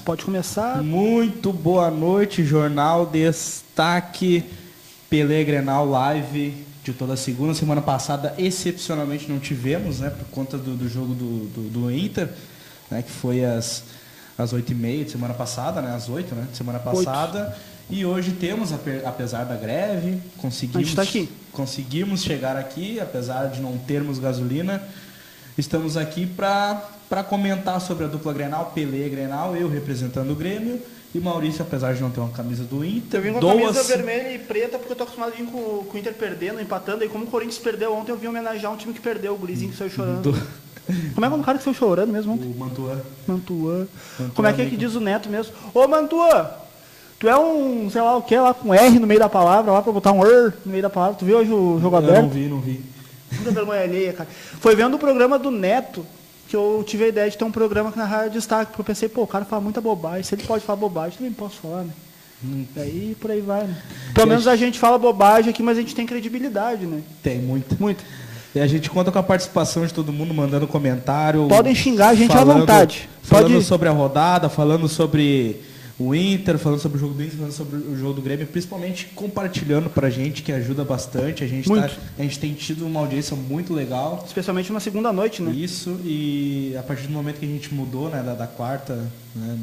Pode começar. Muito boa noite, Jornal Destaque Pelé Grenal Live de toda segunda. Semana passada, excepcionalmente, não tivemos, né? Por conta do jogo do Inter, né, que foi às 8h30 de semana passada, né? Às 8, né? De semana passada. 8. E hoje temos, apesar da greve, conseguimos chegar aqui, apesar de não termos gasolina. Estamos aqui para comentar sobre a dupla Grenal, Pelé Grenal, eu representando o Grêmio e Maurício, apesar de não ter uma camisa do Inter. Eu vim com a camisa vermelha e preta porque eu tô acostumado a vir com o Inter perdendo, empatando. E como o Corinthians perdeu ontem, eu vim homenagear um time que perdeu, o gurizinho que saiu chorando. Como é que é o cara que saiu chorando mesmo ontem? O Mantuan. Como é que diz o Neto mesmo? Ô, Mantuan, tu é um, sei lá o que, lá com R no meio da palavra, lá pra botar um R no meio da palavra. Tu viu hoje o jogo aberto? Não vi. Muita vergonha alheia, cara. Foi vendo o programa do Neto que eu tive a ideia de ter um programa aqui na Rádio Destaque, porque eu pensei, pô, o cara fala muita bobagem, se ele pode falar bobagem, eu também posso falar, né? Daí por aí vai, né? Pelo menos a gente fala bobagem aqui, mas a gente tem credibilidade, né? Tem, muita. E a gente conta com a participação de todo mundo, mandando comentário. Podem xingar a gente à vontade. Falando sobre a rodada, falando sobre o Inter, falando sobre o jogo do Inter, falando sobre o jogo do Grêmio, principalmente compartilhando pra gente, que ajuda bastante. A gente tem tido uma audiência muito legal. Especialmente na segunda noite, né? Isso, e a partir do momento que a gente mudou, né, da quarta, né,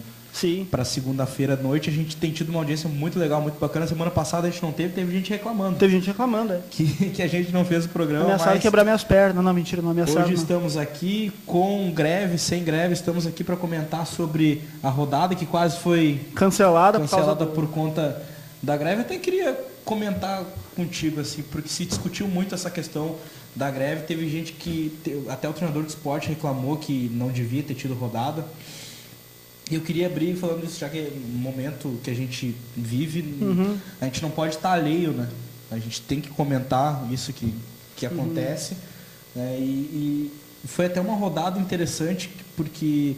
para segunda-feira à noite, a gente tem tido uma audiência muito legal, muito bacana. Semana passada a gente não teve gente reclamando. Que a gente não fez o programa. Ameaçaram quebrar minhas pernas. Não, mentira, não ameaçaram. Hoje estamos aqui com greve, sem greve, estamos aqui para comentar sobre a rodada que quase foi cancelada por conta da greve. Até queria comentar contigo, assim, porque se discutiu muito essa questão da greve. Teve gente até o treinador de esporte reclamou que não devia ter tido rodada. E eu queria abrir falando isso, já que no momento que a gente vive, a gente não pode estar alheio, né? A gente tem que comentar isso que acontece. Né? E foi até uma rodada interessante, porque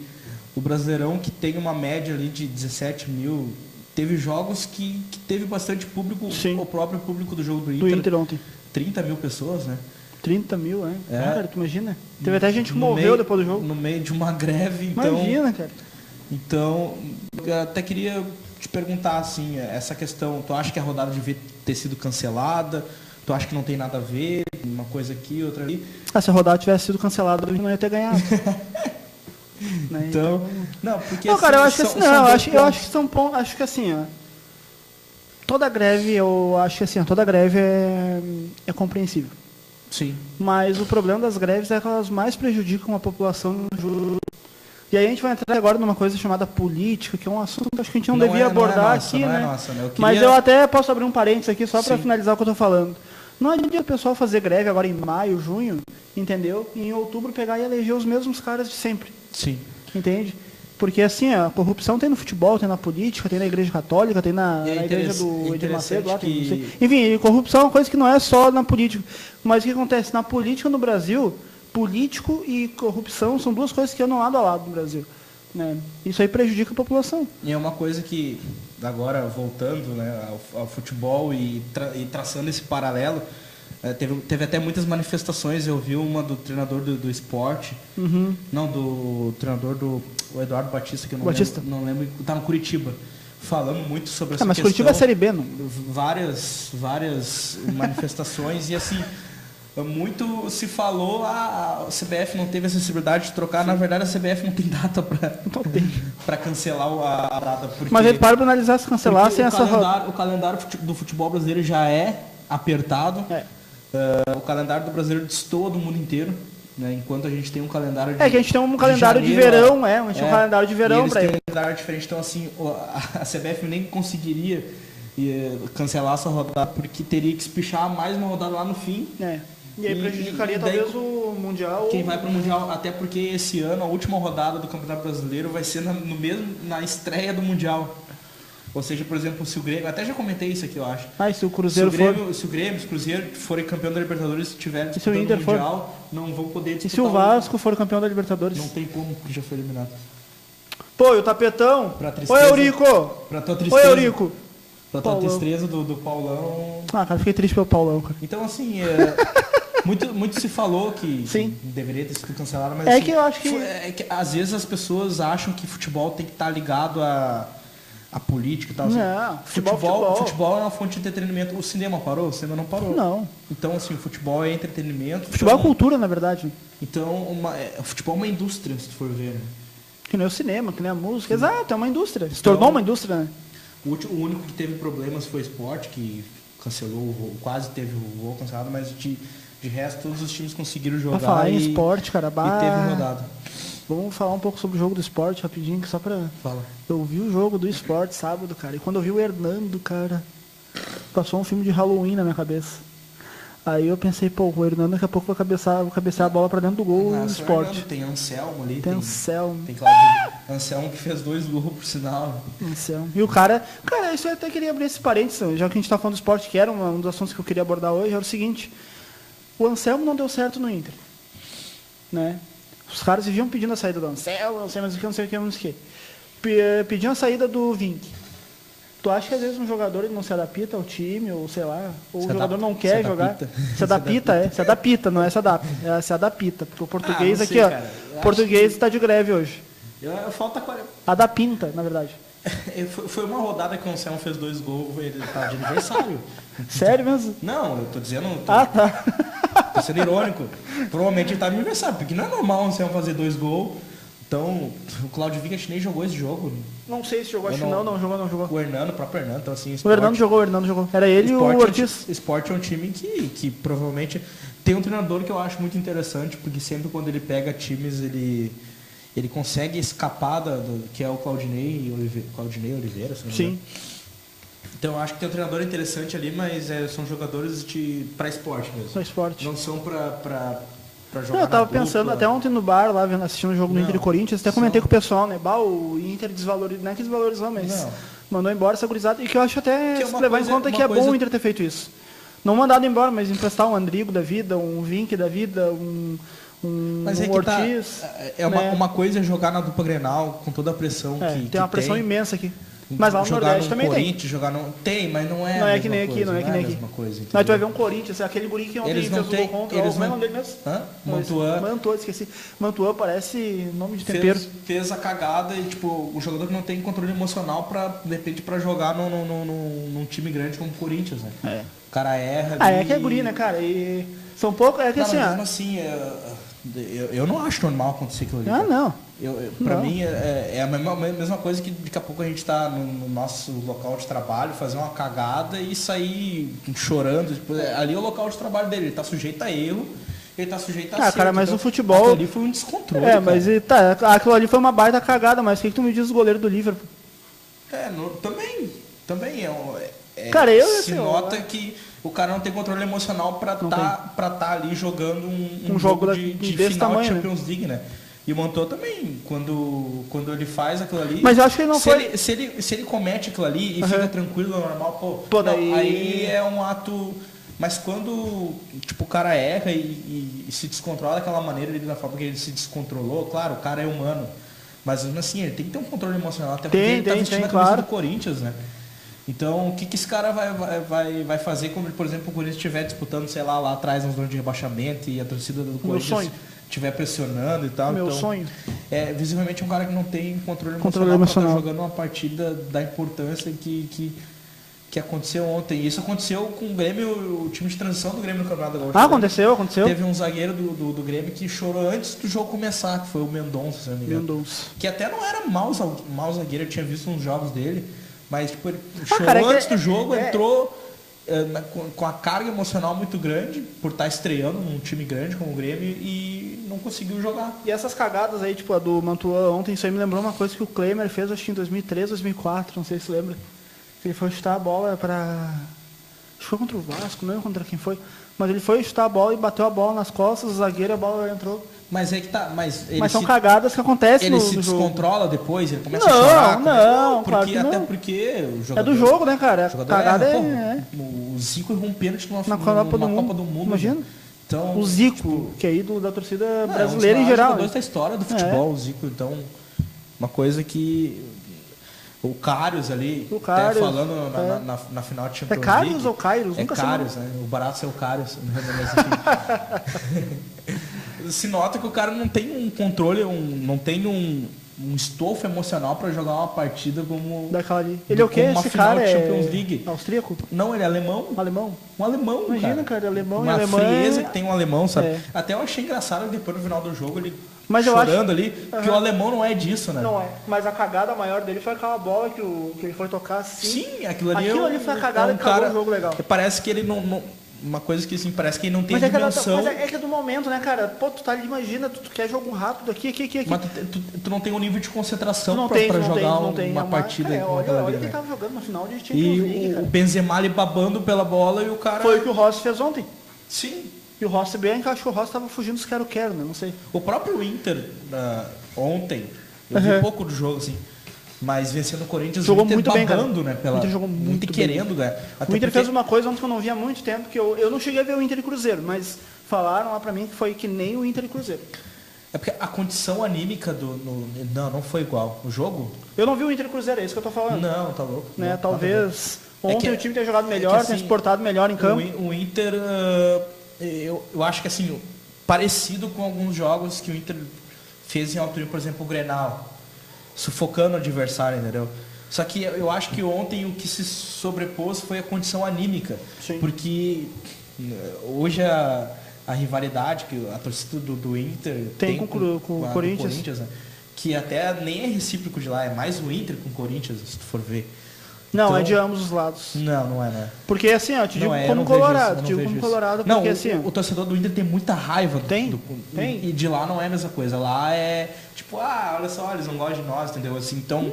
o Brasileirão, que tem uma média ali de 17 mil, teve jogos que teve bastante público. Sim. O próprio público do jogo do Inter. Do Inter ontem. 30 mil pessoas, né? 30 mil, é? Cara, tu imagina? Teve até gente que morreu depois do jogo. No meio de uma greve, então... Imagina, cara. Então, eu até queria te perguntar, assim, essa questão, tu acha que a rodada devia ter sido cancelada? Tu acha que não tem nada a ver? Uma coisa aqui, outra ali? Se a rodada tivesse sido cancelada, a gente não ia ter ganhado. Então, não, porque... Não, cara, eu acho que assim, eu acho que são pontos, acho que assim, ó, toda greve é compreensível. Sim. Mas o problema das greves é que elas mais prejudicam a população. E aí a gente vai entrar agora numa coisa chamada política, que é um assunto que acho que a gente não devia abordar aqui, né? Mas eu até posso abrir um parênteses aqui só para finalizar o que eu estou falando. Não adianta o pessoal fazer greve agora em maio, junho, entendeu? E em outubro pegar e eleger os mesmos caras de sempre. Sim. Entende? Porque assim, a corrupção tem no futebol, tem na política, tem na igreja católica, tem na igreja do Edir Macedo. Lá, enfim, corrupção é uma coisa que não é só na política. Mas o que acontece? Na política no Brasil... Político e corrupção são duas coisas que andam lado a lado no Brasil. Né? Isso aí prejudica a população. E é uma coisa que, agora voltando, né, ao futebol e traçando esse paralelo, teve até muitas manifestações. Eu vi uma do treinador do esporte, não, do treinador do Eduardo Batista, que eu não lembro, está no Curitiba, falando muito sobre essa mas questão. Curitiba é Série B, não? Várias manifestações e assim... Muito se falou, a CBF não teve a sensibilidade de trocar. Sim. Na verdade, a CBF não tem data para cancelar a data. Porque, mas ele para analisar se cancelar sem essa o calendário do futebol brasileiro já é apertado. O calendário do brasileiro destoa do mundo inteiro. Né? Enquanto a gente tem um calendário de... que a gente tem um calendário de verão, a gente tem um calendário de verão para ele. Tem um calendário diferente, então assim, a CBF nem conseguiria cancelar essa rodada, porque teria que espichar mais uma rodada lá no fim. E aí prejudicaria talvez o Mundial. Quem vai para o Mundial, até porque esse ano, a última rodada do Campeonato Brasileiro vai ser na estreia do Mundial. Ou seja, por exemplo, se o Grêmio... Até já comentei isso aqui, eu acho. Se o Cruzeiro se o Cruzeiro forem campeão da Libertadores, se tiver disputando o Mundial, não vão poder disputar. E se o Vasco for campeão da Libertadores? Não tem como, porque já foi eliminado. Pô, e o Tapetão? Oi, Eurico! Pra tua tristeza. Oi, Eurico! Pra tua tristeza do Paulão... Cara, fiquei triste pelo Paulão, cara. Então, assim... Muito se falou que Sim. deveria ter sido cancelado, mas assim, que eu acho que... que às vezes as pessoas acham que futebol tem que estar ligado a política e tal. Assim. Não, futebol é uma fonte de entretenimento. O cinema parou? O cinema não parou. Não. Então, assim, o futebol é entretenimento. Futebol é cultura, na verdade. Então, o futebol é uma indústria, se tu for ver. Né? Que nem o cinema, que nem a música. Exato, é uma indústria. Se tornou uma indústria, né? O único que teve problemas foi o Sport, que cancelou o voo, quase teve o voo cancelado, mas de resto todos os times conseguiram jogar. Pra falar em esporte, cara, e teve rodada. Vamos falar um pouco sobre o jogo do esporte rapidinho, que só pra... Fala. Eu vi o jogo do esporte sábado, cara, e quando eu vi o Hernando, cara, passou um filme de Halloween na minha cabeça. Aí eu pensei, pô, o Hernando daqui a pouco vai cabecear a bola pra dentro do gol do esporte. Tem Anselmo ali. Tem Anselmo. Tem Claudio Anselmo que fez 2 gols, por sinal. Anselmo. E o cara, isso eu até queria abrir esse parênteses, já que a gente tá falando do esporte, que era um dos assuntos que eu queria abordar hoje, era o seguinte, o Anselmo não deu certo no Inter, né? Os caras viviam pedindo a saída do Anselmo, não sei o que. Pediam a saída do Vink. Tu acha que às vezes um jogador ele não se adapta ao time, ou sei lá, ou o jogador não quer jogar? Se adapta, não é se adapta. É se adapta. Porque o português aqui, ó. O português está de greve hoje. Falta Adapinta, na verdade. Foi uma rodada que o Anselmo fez 2 gols, ele tá de aniversário. Sério mesmo? Não, eu tô dizendo. Tá. Tô sendo irônico. Provavelmente ele tá de aniversário, porque não é normal o Anselmo fazer 2 gols. Então, o Claudio Vingas nem jogou esse jogo. Não sei se jogou, acho que não jogou. O próprio Hernando, então assim... O Hernando jogou. Era ele e o Ortiz. Sport é um time que provavelmente... Tem um treinador que eu acho muito interessante, porque sempre quando ele pega times, ele consegue escapar que é o Claudinei Oliveira. Sim. Então eu acho que tem um treinador interessante ali, mas são jogadores para esporte mesmo. Para esporte. Não são para jogar. Eu tava pensando até ontem no bar, lá assistindo o jogo do Inter e Corinthians, até comentei com o pessoal, né? O Inter desvalorizou, não é que desvalorizou, mas mandou embora essa gurizada. E que eu acho até se levar em conta que é bom o Inter ter feito isso. Não mandado embora, mas emprestar um Andrigo da vida, um Vink da vida, mas um Ortiz. Uma coisa é jogar na dupla Grenal com toda a pressão que tem uma pressão imensa aqui. Mas lá no Nordeste também tem. Tem, mas não é. Não é que nem aqui, não é que nem aqui. Mas tu vai ver um Corinthians, aquele guri que ontem fez o gol contra. Como é o nome dele mesmo? Mantuan, esqueci. Mantuan parece nome de tempero. Fez a cagada e, tipo, o jogador que não tem controle emocional de repente, pra jogar num time grande como o Corinthians, né? O cara erra. É que é guri, né, cara? E são poucos. É que assim, mesmo assim, eu não acho normal acontecer aquilo ali. Não. Pra mim é a mesma coisa que daqui a pouco a gente tá no nosso local de trabalho, fazer uma cagada e sair chorando. Ali é o local de trabalho dele, ele tá sujeito a erro, ele tá sujeito a cara, mas o futebol... Aquilo ali foi um descontrole. Mas aquilo ali foi uma baita cagada, mas o que tu me diz do goleiro do Liverpool? Também cara, se nota que o cara não tem controle emocional pra tá ali jogando um jogo de final tamanho, de Champions League, né? E o Mantua também, quando ele faz aquilo ali... Mas eu acho que ele não foi... Se ele comete aquilo ali e fica tranquilo, normal, aí é um ato... Mas quando o cara erra e se descontrola daquela maneira, da forma que ele se descontrolou, claro, o cara é humano. Mas mesmo assim, ele tem que ter um controle emocional, até porque ele tá vestindo a camisa do Corinthians, né? Então, o que esse cara vai fazer quando, por exemplo, o Corinthians estiver disputando, sei lá atrás, na zona de rebaixamento e a torcida do Corinthians estiver pressionando e tal. Meu sonho. Visivelmente é um cara que não tem controle emocional para estar jogando uma partida da importância que aconteceu ontem. E isso aconteceu com o Grêmio, o time de transição do Grêmio no Campeonato Gaúcho. Aconteceu. Teve um zagueiro do Grêmio que chorou antes do jogo começar, que foi o Mendonça, se não me engano. Que até não era mau zagueiro, eu tinha visto uns jogos dele, mas tipo, ele chorou antes do jogo, entrou com a carga emocional muito grande por estar estreando num time grande como o Grêmio e não conseguiu jogar. E essas cagadas aí, tipo a do Mantuan ontem, isso aí me lembrou uma coisa que o Klemer fez, acho que em 2003, 2004, não sei se lembra. Ele foi chutar a bola para... Acho que foi contra o Vasco, não lembro contra quem foi. Mas ele foi chutar a bola e bateu a bola nas costas, o zagueiro, a bola entrou. Mas é que tá... Mas são cagadas que acontecem no jogo. Ele se descontrola depois, ele começa a chorar. Não, claro que não. Até porque o jogador... É do jogo, né, cara? O cagada O Zico errou um pênalti numa Copa do Mundo. Imagina. Então, o Zico, que é ídolo da torcida brasileira em geral. É um dos jogadores da história do futebol, o Zico. Então, uma coisa que... O Karius ali, até falando na final de Champions League. É Karius ou Kairos? É Karius, né? O barato é o Karius. Se nota que o cara não tem um controle, não tem um estofo emocional para jogar uma partida como... Daquela ali. Ele é o quê? Esse cara é Champions League. Austríaco? Não, ele é alemão. Alemão? Um alemão, imagina, cara, alemão. Uma frieza que tem um alemão, sabe? Até eu achei engraçado depois no final do jogo ele... Mas chorando ali, que o alemão não é disso, né? Não é, mas a cagada maior dele foi aquela bola que ele foi tocar assim. Sim, aquilo ali foi a cagada que acabou o jogo legal. Parece que ele não uma coisa que assim, parece que ele não tem dimensão. Mas é que é do momento, né, cara? Pô, tu tá ali, imagina, tu quer jogo rápido aqui. Mas tu não tem um nível de concentração pra jogar uma partida. Olha quem tava jogando no final de Champions League, o Benzema ali babando pela bola e o cara... Foi o que o Rossi fez ontem. Sim. E o Rossi bem, acho que o Rossi tava fugindo dos quero-quero, né? Não sei. O próprio Inter, ontem, eu vi pouco do jogo, assim, mas vencendo o Corinthians, jogou o Inter muito babando, bem, né? O Inter jogou muito querendo ganhar. O Inter fez uma coisa ontem que eu não via há muito tempo, que eu não cheguei a ver o Inter e Cruzeiro, mas falaram lá pra mim que foi que nem o Inter e Cruzeiro. É porque a condição anímica não foi igual. O jogo? Eu não vi o Inter e Cruzeiro, é isso que eu tô falando. Não, tá louco. Né? Não, ontem o time tem jogado melhor, tem se portado melhor em campo. O Inter... Eu acho que assim, parecido com alguns jogos que o Inter fez em altura, por exemplo, o Grenal, sufocando o adversário, entendeu? Só que eu acho que ontem o que se sobrepôs foi a condição anímica. Sim. Porque hoje a rivalidade que a torcida do Inter tem com o Corinthians, né? Que até nem é recíproco de lá, é mais o Inter com o Corinthians, se tu for ver. Não, então, é de ambos os lados. Não é, né? Porque assim, eu te digo como Colorado. Não, porque, assim, o torcedor do Inter tem muita raiva. Tem. E de lá não é a mesma coisa. Lá é tipo, olha só, eles não gostam de nós, entendeu? Assim, então...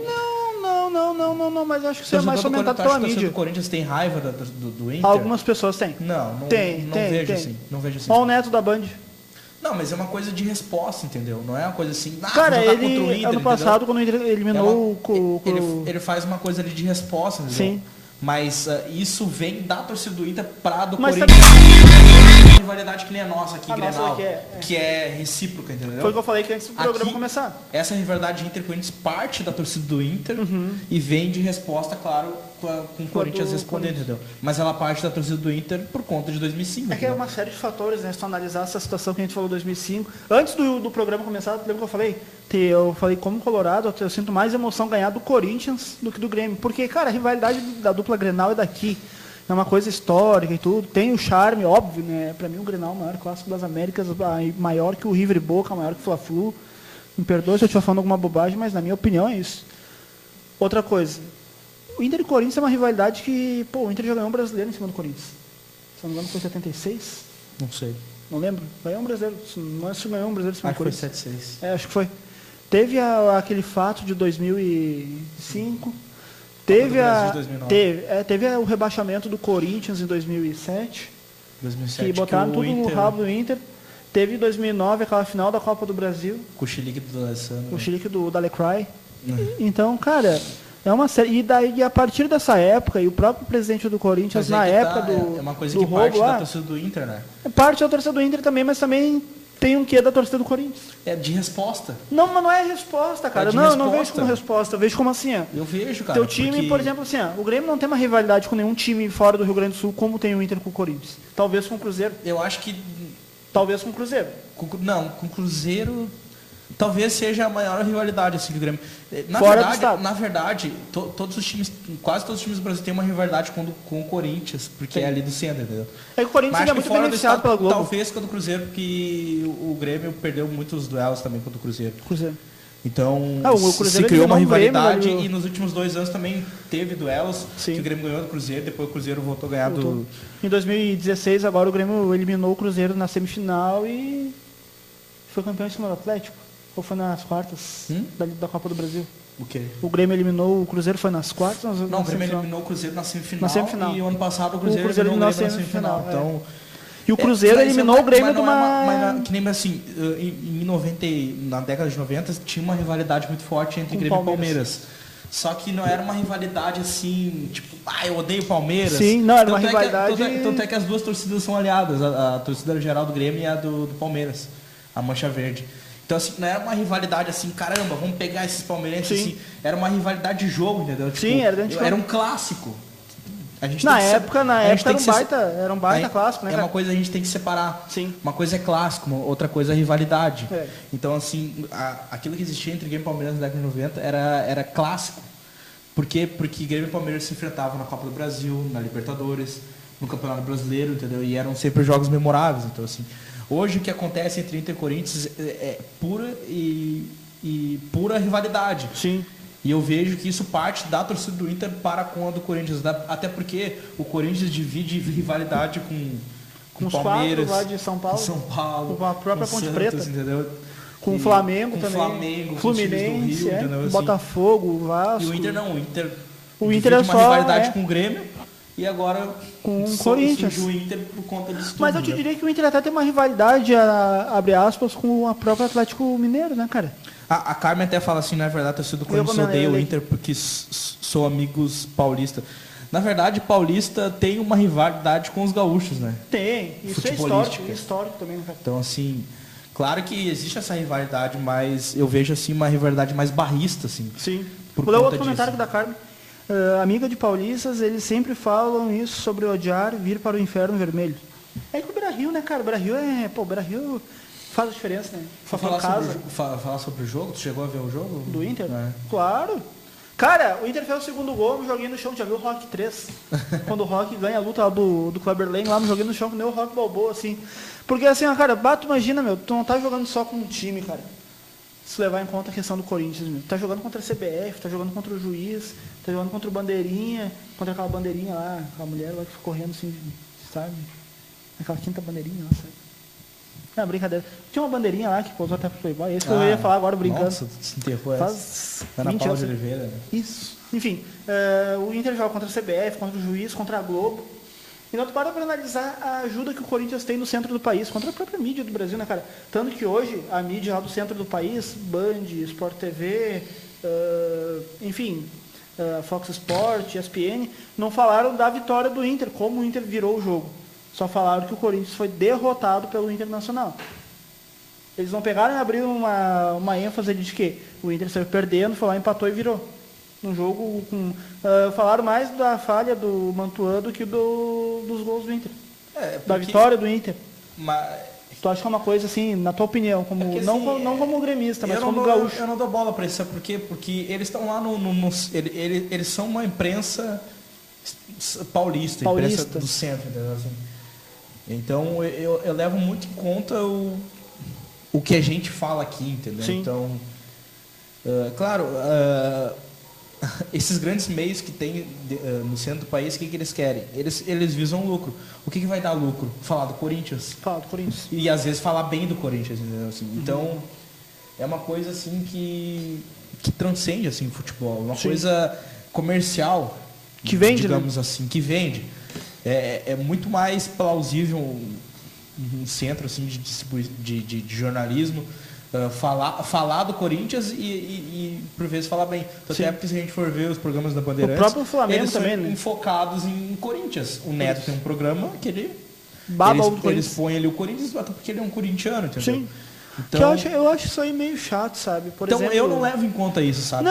Não, mas acho que isso é mais fomentado pela mídia. O torcedor do Corinthians tem raiva do Inter? Algumas pessoas têm. Não vejo assim. Não vejo assim. Olha o Neto da Band. Não, mas é uma coisa de resposta, entendeu? Não é uma coisa assim... Cara, ele, contra o Inter, ano passado, quando o Inter eliminou ele faz uma coisa ali de resposta, entendeu? Sim. Mas isso vem da torcida do Inter para do Corinthians. Uma rivalidade que nem a nossa aqui, Grenal, que é recíproca, entendeu? Foi o que eu falei que antes do programa começar. Essa rivalidade Inter-Corinthians parte da torcida do Inter e vem de resposta, claro, com o Corinthians respondendo, entendeu? Mas ela parte da torcida do Inter por conta de 2005. É que é uma série de fatores, né? Se tu analisar essa situação que a gente falou em 2005. Antes do programa começar, lembra que eu falei? Eu falei, como Colorado, eu sinto mais emoção ganhar do Corinthians do que do Grêmio. Porque, cara, a rivalidade da dupla Grenal é daqui. É uma coisa histórica e tudo. Tem o charme, óbvio, né? Pra mim, o Grenal é o maior clássico das Américas, maior que o River e Boca, maior que o Fla-Flu. Me perdoe se eu estiver falando alguma bobagem, mas na minha opinião é isso. Outra coisa. O Inter e Corinthians é uma rivalidade que... Pô, o Inter já ganhou um brasileiro em cima do Corinthians. Se não me engano, foi 76? Não sei. Não lembro. Ganhou um brasileiro. Não se ganhou um brasileiro em cima do Corinthians. Acho que foi 7-6. Acho que foi. Teve aquele fato de 2005... Teve o rebaixamento do Corinthians em 2007, que botaram tudo no rabo do Inter. Teve em 2009 aquela final da Copa do Brasil. Com o chilique do Alessandro. Com o chilique do Dalecry. Então, cara, é uma série. E a partir dessa época, e o próprio presidente do Corinthians, na época do. É uma coisa que parte da torcida do Inter, né? É parte da torcida do Inter também, mas também tem um quê da torcida do Corinthians. É de resposta. Não, mas não é resposta, cara. Eu não vejo como resposta. Eu vejo como assim, ó. Eu vejo, cara. Teu time, por exemplo, assim, ó, o Grêmio não tem uma rivalidade com nenhum time fora do Rio Grande do Sul, como tem o Inter com o Corinthians. Talvez com o Cruzeiro. Eu acho que... Talvez com o Cruzeiro. Não, com o Cruzeiro... Talvez seja a maior rivalidade assim, do Grêmio. Na verdade, todos os times, quase todos os times do Brasil têm uma rivalidade com o Corinthians, porque é ali do centro, entendeu? É que o Corinthians é muito beneficiado pela Globo. Talvez com o do Cruzeiro, porque o Grêmio perdeu muitos duelos também com o do Cruzeiro. Então, se criou uma rivalidade e nos últimos 2 anos também teve duelos. Que o Grêmio ganhou do Cruzeiro, depois o Cruzeiro voltou a ganhar do... Em 2016, agora o Grêmio eliminou o Cruzeiro na semifinal e foi campeão em cima do Atlético. Ou foi nas quartas da Copa do Brasil? O quê? O Grêmio eliminou o Cruzeiro, foi nas quartas? Não, o Grêmio eliminou o Cruzeiro na semifinal. E o ano passado o Cruzeiro eliminou o Grêmio na semifinal. Então, e o Cruzeiro eliminou o Grêmio de uma... que nem assim, na década de 90 tinha uma rivalidade muito forte entre Grêmio e Palmeiras. Só que não era uma rivalidade assim, tipo, eu odeio o Palmeiras. Sim, não, era uma rivalidade... Tanto é que as duas torcidas são aliadas, a torcida geral do Grêmio e a do Palmeiras, a Mancha Verde. Então, assim, não era uma rivalidade assim, caramba, vamos pegar esses palmeirenses, assim. Era uma rivalidade de jogo, entendeu? Tipo, sim, era um clássico. Na época era um baita clássico, né? É uma coisa a gente tem que separar. Sim. Uma coisa é clássico, outra coisa é rivalidade. Então, assim, aquilo que existia entre Grêmio e Palmeiras na década de 90 era clássico. Por quê? Porque Grêmio e Palmeiras se enfrentavam na Copa do Brasil, na Libertadores, no Campeonato Brasileiro, entendeu? E eram sempre jogos memoráveis. Então, assim, hoje o que acontece entre Inter e Corinthians é pura e pura rivalidade. Sim. E eu vejo que isso parte da torcida do Inter para com a do Corinthians. Até porque o Corinthians divide rivalidade com o Palmeiras, lá de São Paulo, com a própria Ponte Santos, Preta, entendeu? com o Flamengo também, Flamengo, Fluminense, Rio, entendeu? Botafogo, Vasco. E o Inter não, o Inter é só uma rivalidade com o Grêmio e agora com o Corinthians. O Inter por conta disso. Mas eu te diria que o Inter até tem uma rivalidade, abre aspas, com o próprio Atlético Mineiro, né, cara? A Carmen até fala assim, na verdade, a torcida do Corinthians odeia o Inter porque sou amigos paulistas. Na verdade, paulista tem uma rivalidade com os gaúchos, né? Tem, isso é histórico também, né, cara? Então, assim, claro que existe essa rivalidade, mas eu vejo, assim, uma rivalidade mais barrista, assim. Sim. Vou ler outro comentário da Carmen. Amiga de paulistas, eles sempre falam isso sobre odiar, vir para o inferno vermelho. É que o Beira-Rio, né, cara? O Beira-Rio faz a diferença, né? Falar sobre o jogo? Tu chegou a ver o jogo? Do Inter? Claro. Cara, o Inter fez o segundo gol no joguinho no chão. Já viu o Rock 3? Quando o Rock ganha a luta do Kleber Lane lá no joguinho no chão, que nem o Rock Balboa, assim. Porque assim, cara, tu imagina, meu, tu não tá jogando só com um time, cara. Se levar em conta a questão do Corinthians, meu. Tá jogando contra a CBF, tá jogando contra o juiz, tá jogando contra o Bandeirinha, contra aquela bandeirinha lá, aquela mulher lá que fica correndo assim, sabe? Aquela quinta bandeirinha lá, sabe? Não, brincadeira. Tinha uma bandeirinha lá que pousou até pro Playboy. É isso que eu ia falar agora, brincando. Nossa, se enterrou essa. Ana Paula de Oliveira. Isso. Enfim, o Inter joga contra a CBF, contra o juiz, contra a Globo. Então tu para analisar a ajuda que o Corinthians tem no centro do país, contra a própria mídia do Brasil, né, cara? Tanto que hoje a mídia lá do centro do país, Band, Sport TV, enfim, Fox Sport, ESPN, não falaram da vitória do Inter, como o Inter virou o jogo. Só falaram que o Corinthians foi derrotado pelo Internacional. Eles não pegaram e abriram uma ênfase de que o Inter saiu perdendo, foi lá, empatou e virou. No jogo, falaram mais da falha do Mantuan do que dos gols do Inter. Da vitória do Inter. Tu acha que é uma coisa assim, na tua opinião, como, não como gremista, mas como gaúcho? Eu não dou bola para isso, sabe por quê? Porque eles estão lá eles são uma imprensa paulista. Imprensa do centro, entendeu? Assim. Então, eu levo muito em conta o que a gente fala aqui, entendeu? Sim. Então, claro, esses grandes meios que tem no centro do país, o que eles querem? Eles visam lucro. O que vai dar lucro? Falar do Corinthians. Falar do Corinthians. E, às vezes, falar bem do Corinthians, entendeu? Assim, então, é uma coisa, assim, que transcende, assim, o futebol. Uma coisa comercial. Que vende, digamos né? assim, que vende. É muito mais plausível um centro assim, de jornalismo falar do Corinthians e por vezes falar bem. Até porque se a gente for ver os programas da Bandeirantes, o próprio Flamengo eles também, são né? enfocados em Corinthians. O Neto tem um programa que eles põem ali o Corinthians até porque ele é um corintiano, entendeu? Sim. Então, eu acho isso aí meio chato, sabe? Por exemplo, eu não levo em conta isso, sabe?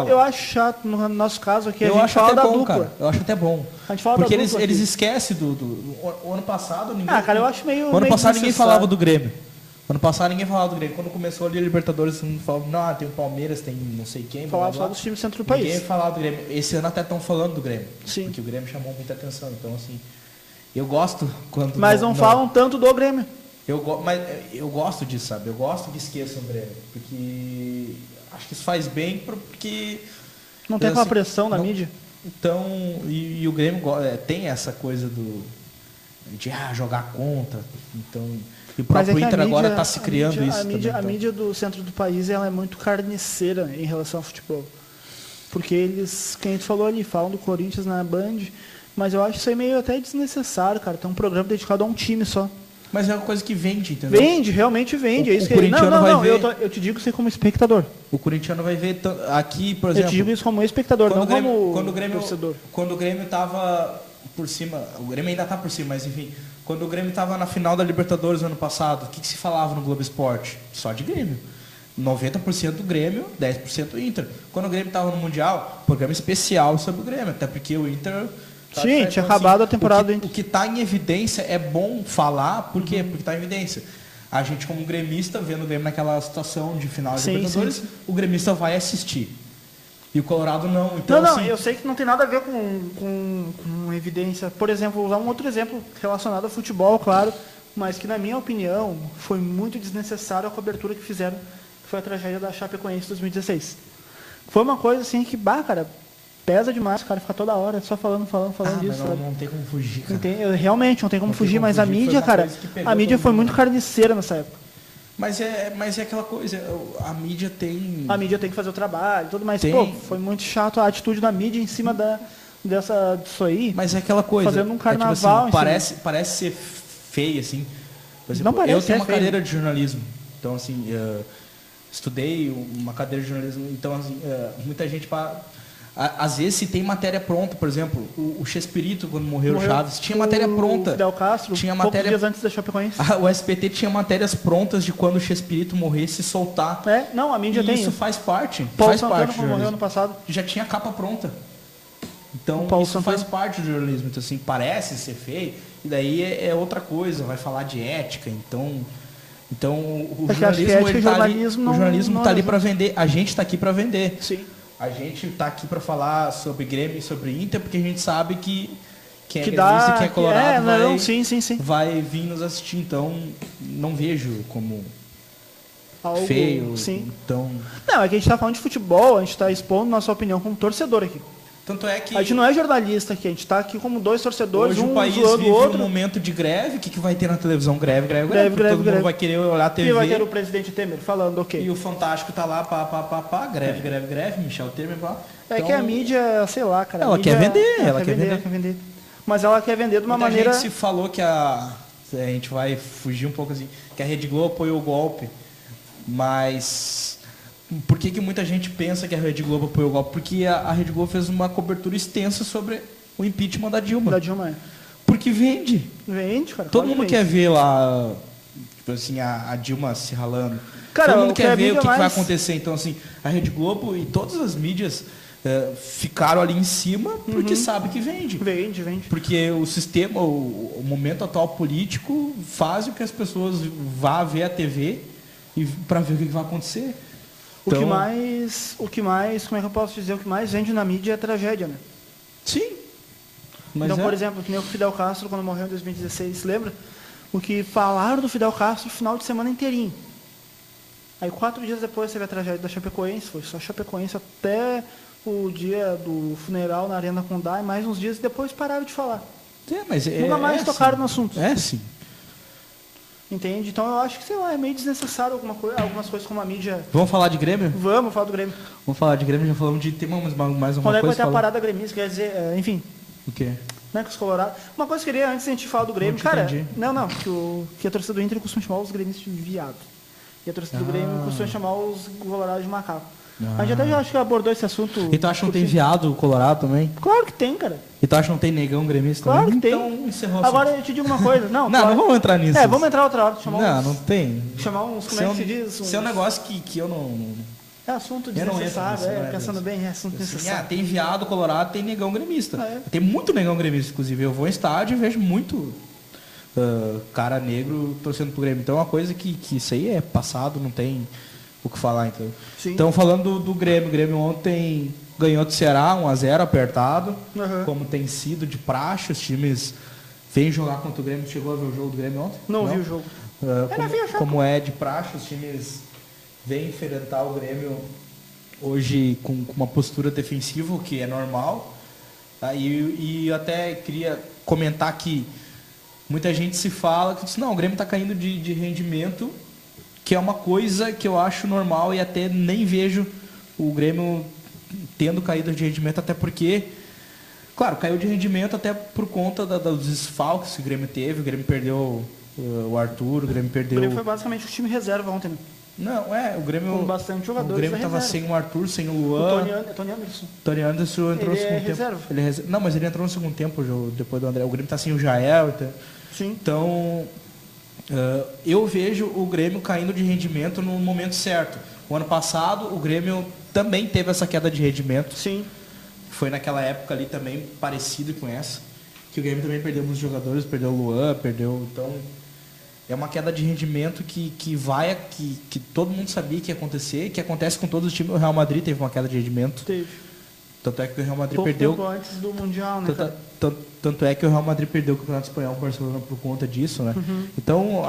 Eu acho chato no nosso caso aqui. A gente fala da dupla. Cara, eu acho até bom. A gente fala porque da dupla eles esquecem o ano passado. Cara, eu acho meio. O ano passado ninguém falava do Grêmio. Ano passado ninguém falava do Grêmio. Quando começou ali a Libertadores, não falava, tem o Palmeiras, tem não sei quem. Falava só dos times do centro do país. Ninguém falava do Grêmio. Esse ano até estão falando do Grêmio. Sim. Porque o Grêmio chamou muita atenção. Então, assim, eu gosto quando. Mas não falam tanto do Grêmio. Mas eu gosto disso, sabe? Eu gosto que esqueçam o Grêmio. Porque acho que isso faz bem, porque... Não tem aquela pressão na mídia. Então, e o Grêmio tem essa coisa de jogar contra. Então, e o próprio Inter agora está se criando isso também. A mídia do centro do país ela é muito carniceira em relação ao futebol. Porque eles, quem a gente falou ali, falam do Corinthians na Band, mas eu acho isso aí meio até desnecessário, cara. Tem um programa dedicado a um time só. Mas é uma coisa que vende, entendeu? Realmente vende. O corintiano vai ver... eu te digo isso como espectador. O corintiano vai ver aqui, por exemplo... Eu te digo isso como espectador, não como torcedor. Quando o Grêmio estava por cima, o Grêmio ainda está por cima, mas enfim, Quando o Grêmio estava na final da Libertadores ano passado, o que se falava no Globo Esporte? Só de Grêmio. 90% do Grêmio, 10% do Inter. Quando o Grêmio estava no Mundial, programa especial sobre o Grêmio, até porque o Inter... Sim, tinha acabado a temporada do Inter. O que está em evidência é bom falar, por quê? Porque está em evidência. A gente, como gremista, vendo o Grêmio naquela situação de final de Libertadores, o gremista vai assistir. E o Colorado não. Então, não, eu sei que não tem nada a ver com evidência. Por exemplo, vou usar um outro exemplo relacionado ao futebol, claro, mas que, na minha opinião, foi muito desnecessário a cobertura que fizeram, que foi a tragédia da Chapecoense 2016. Foi uma coisa assim que, cara, pesa demais, cara, ficar toda hora só falando disso. Não tem como fugir, cara. Realmente, não tem como fugir, mas a mídia, cara, a mídia foi muito carniceira nessa época. Mas é aquela coisa, a mídia tem... A mídia tem que fazer o trabalho, tudo, mas, foi muito chato a atitude da mídia em cima disso aí. Mas é aquela coisa... Fazendo um carnaval. Tipo assim, parece ser feio, assim. Por exemplo, não parece, eu tenho uma cadeira de jornalismo. Então, assim, estudei uma cadeira de jornalismo. Então, assim, muita gente... Às vezes, se tem matéria pronta, por exemplo, o Chespirito, quando morreu o Chaves, tinha matéria pronta. O Fidel Castro, tinha poucos dias antes da Chapecoense. O SBT tinha matérias prontas de quando o Chespirito morresse soltar. Não, a mídia tem isso. Faz parte. Paulo Santana, quando morreu ano passado. Já tinha capa pronta. Então, isso faz parte do jornalismo. Então, assim, parece ser feio, e daí é outra coisa, vai falar de ética. Então o jornalismo está ali para vender. A gente está aqui para vender. Sim. A gente está aqui para falar sobre Grêmio e sobre Inter, porque a gente sabe que quem é gremista e quem é colorado sim. vai vir nos assistir. Então, não vejo como algo feio. Sim. Então... Não, é que a gente está falando de futebol, a gente está expondo nossa opinião como torcedor aqui. Tanto é que... A gente não é jornalista aqui, a gente está aqui como dois torcedores, hoje o país vive um momento de greve. O que vai ter na televisão? Greve. Todo mundo vai querer olhar a TV. E vai ter o presidente Temer falando, ok. E o Fantástico tá lá, greve, Michel Temer, Então, que a mídia, sei lá, cara. Ela quer vender, ela quer vender. Mas ela quer vender de uma maneira... A gente se falou que a gente vai fugir um pouco assim, que a Rede Globo apoiou o golpe, mas... Por que muita gente pensa que a Rede Globo apoiou o golpe? Porque a Rede Globo fez uma cobertura extensa sobre o impeachment da Dilma. Porque vende. Vende, cara. Todo mundo quer ver lá, tipo assim, a Dilma se ralando. Cara, todo mundo quer ver o que vai acontecer. Então, assim, a Rede Globo e todas as mídias ficaram ali em cima porque sabe que vende. Vende. Porque o sistema, o momento atual político faz com que as pessoas vá ver a TV e para ver o que vai acontecer. O que mais, como é que eu posso dizer, o que mais vende na mídia é a tragédia, né? Sim. Então, por exemplo, que nem o Fidel Castro, quando morreu em 2016, lembra? O que falaram do Fidel Castro no final de semana inteirinho. Aí 4 dias depois teve a tragédia da Chapecoense, foi só Chapecoense até o dia do funeral na Arena Condá, e mais uns dias depois pararam de falar. Mas nunca mais tocaram no assunto. Sim. Entende? Então eu acho que, sei lá, é meio desnecessário algumas coisas como a mídia... Vamos falar de Grêmio? Vamos falar do Grêmio. Vamos falar de Grêmio, já falamos de tema, mas mais uma coisa... Quando é que vai ter a parada gremista? Quer dizer, enfim... O quê? Né, com os colorados. Uma coisa que eu queria, antes de a gente falar do Grêmio, cara... Não, que a torcida do Inter costuma chamar os gremistas de viado. E a torcida do Grêmio costuma chamar os colorados de macaco. A gente até já acho que abordou esse assunto. E tu acha que não tem viado colorado também? Claro que tem, cara. E tu acha que não tem negão gremista também? Claro que tem. Então, encerrou. Agora eu te digo uma coisa. Não, não vamos entrar nisso. Vamos entrar outra hora. Não tem. Chamar uns, como é que se diz? Isso é um negócio que eu não... É assunto desnecessário, pensando bem, é assunto necessário. Tem viado colorado, tem negão gremista. Tem muito negão gremista, inclusive. Eu vou em estádio e vejo muito cara negro torcendo pro Grêmio. Então é uma coisa que isso aí é passado, não tem o que falar. Então falando do Grêmio. O Grêmio ontem ganhou do Ceará 1-0, apertado, como tem sido de praxe. Os times vêm jogar contra o Grêmio. Chegou a ver o jogo do Grêmio ontem? Não vi o jogo. Como é de praxe, os times vêm enfrentar o Grêmio hoje com uma postura defensiva, o que é normal. E até queria comentar que muita gente se fala que diz, não, o Grêmio está caindo de rendimento, que é uma coisa que eu acho normal e até nem vejo o Grêmio tendo caído de rendimento, até porque, claro, caiu de rendimento até por conta dos desfalques que o Grêmio teve. O Grêmio perdeu o Arthur, o Grêmio perdeu... O Grêmio foi basicamente o time reserva ontem, né? Não, o Grêmio... Com bastante jogadores. O Grêmio estava sem o Arthur, sem o Luan. O Tony Anderson. Tony Anderson entrou no segundo tempo. Reserva. Não, mas ele entrou no segundo tempo, depois do André. O Grêmio está sem o Jael. Sim. Então, eu vejo o Grêmio caindo de rendimento no momento certo. O ano passado, o Grêmio também teve essa queda de rendimento. Sim. Foi naquela época ali também parecido com essa. Que o Grêmio também perdeu muitos jogadores, perdeu o Luan, então... É uma queda de rendimento que todo mundo sabia que ia acontecer, que acontece com todos os times. O Real Madrid teve uma queda de rendimento. Teve. Tanto é que o Real Madrid pouco perdeu... tempo antes do Mundial, né, cara? Tanto é que o Real Madrid perdeu o Campeonato Espanhol com o Barcelona por conta disso, né? Uhum. Então,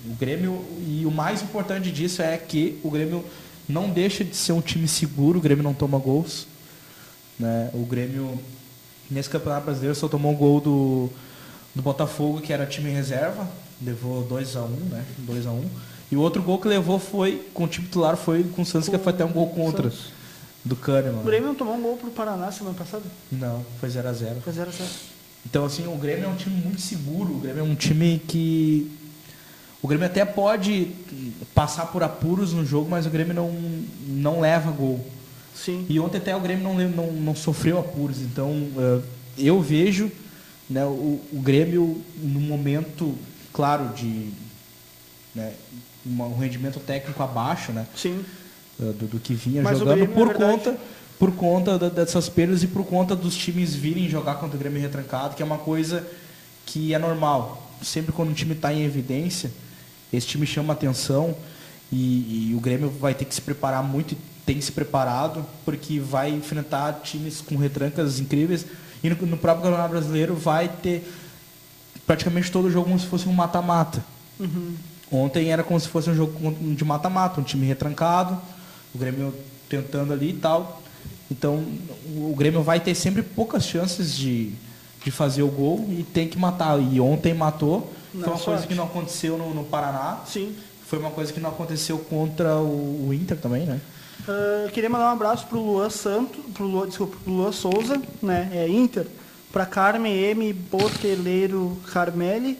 o Grêmio... E o mais importante disso é que o Grêmio não deixa de ser um time seguro, o Grêmio não toma gols. Né? O Grêmio, nesse Campeonato Brasileiro, só tomou um gol do Botafogo, que era time em reserva. Levou 2-1, né? 2-1. E o outro gol que levou foi, com o time titular, foi com o Santos, que foi até um gol contra. Do Kahneman. O Grêmio não tomou um gol pro Paraná semana passada? Não, foi 0-0. Foi 0-0. Então, assim, o Grêmio é um time muito seguro. O Grêmio é um time que... O Grêmio até pode passar por apuros no jogo, mas o Grêmio não leva gol. Sim. E ontem até o Grêmio não sofreu apuros. Então, eu vejo, né, o Grêmio no momento... Claro, de né, um rendimento técnico abaixo, né? Sim. Do que vinha mas jogando Grêmio, por conta dessas perdas e por conta dos times virem jogar contra o Grêmio retrancado, que é uma coisa que é normal. Sempre quando o time está em evidência, esse time chama atenção e o Grêmio vai ter que se preparar muito e tem se preparado, porque vai enfrentar times com retrancas incríveis e no próprio Campeonato Brasileiro vai ter praticamente todo jogo como se fosse um mata-mata. Uhum. Ontem era como se fosse um jogo de mata-mata, um time retrancado, o Grêmio tentando ali e tal. Então, o Grêmio vai ter sempre poucas chances de fazer o gol e tem que matar. E ontem matou. Foi uma coisa que não aconteceu no Paraná. Sim. Foi uma coisa que não aconteceu contra o Inter também, né? Queria mandar um abraço pro Luan pro Luan Souza, né? Inter. Para Carmen M. Boteleiro Carmeli,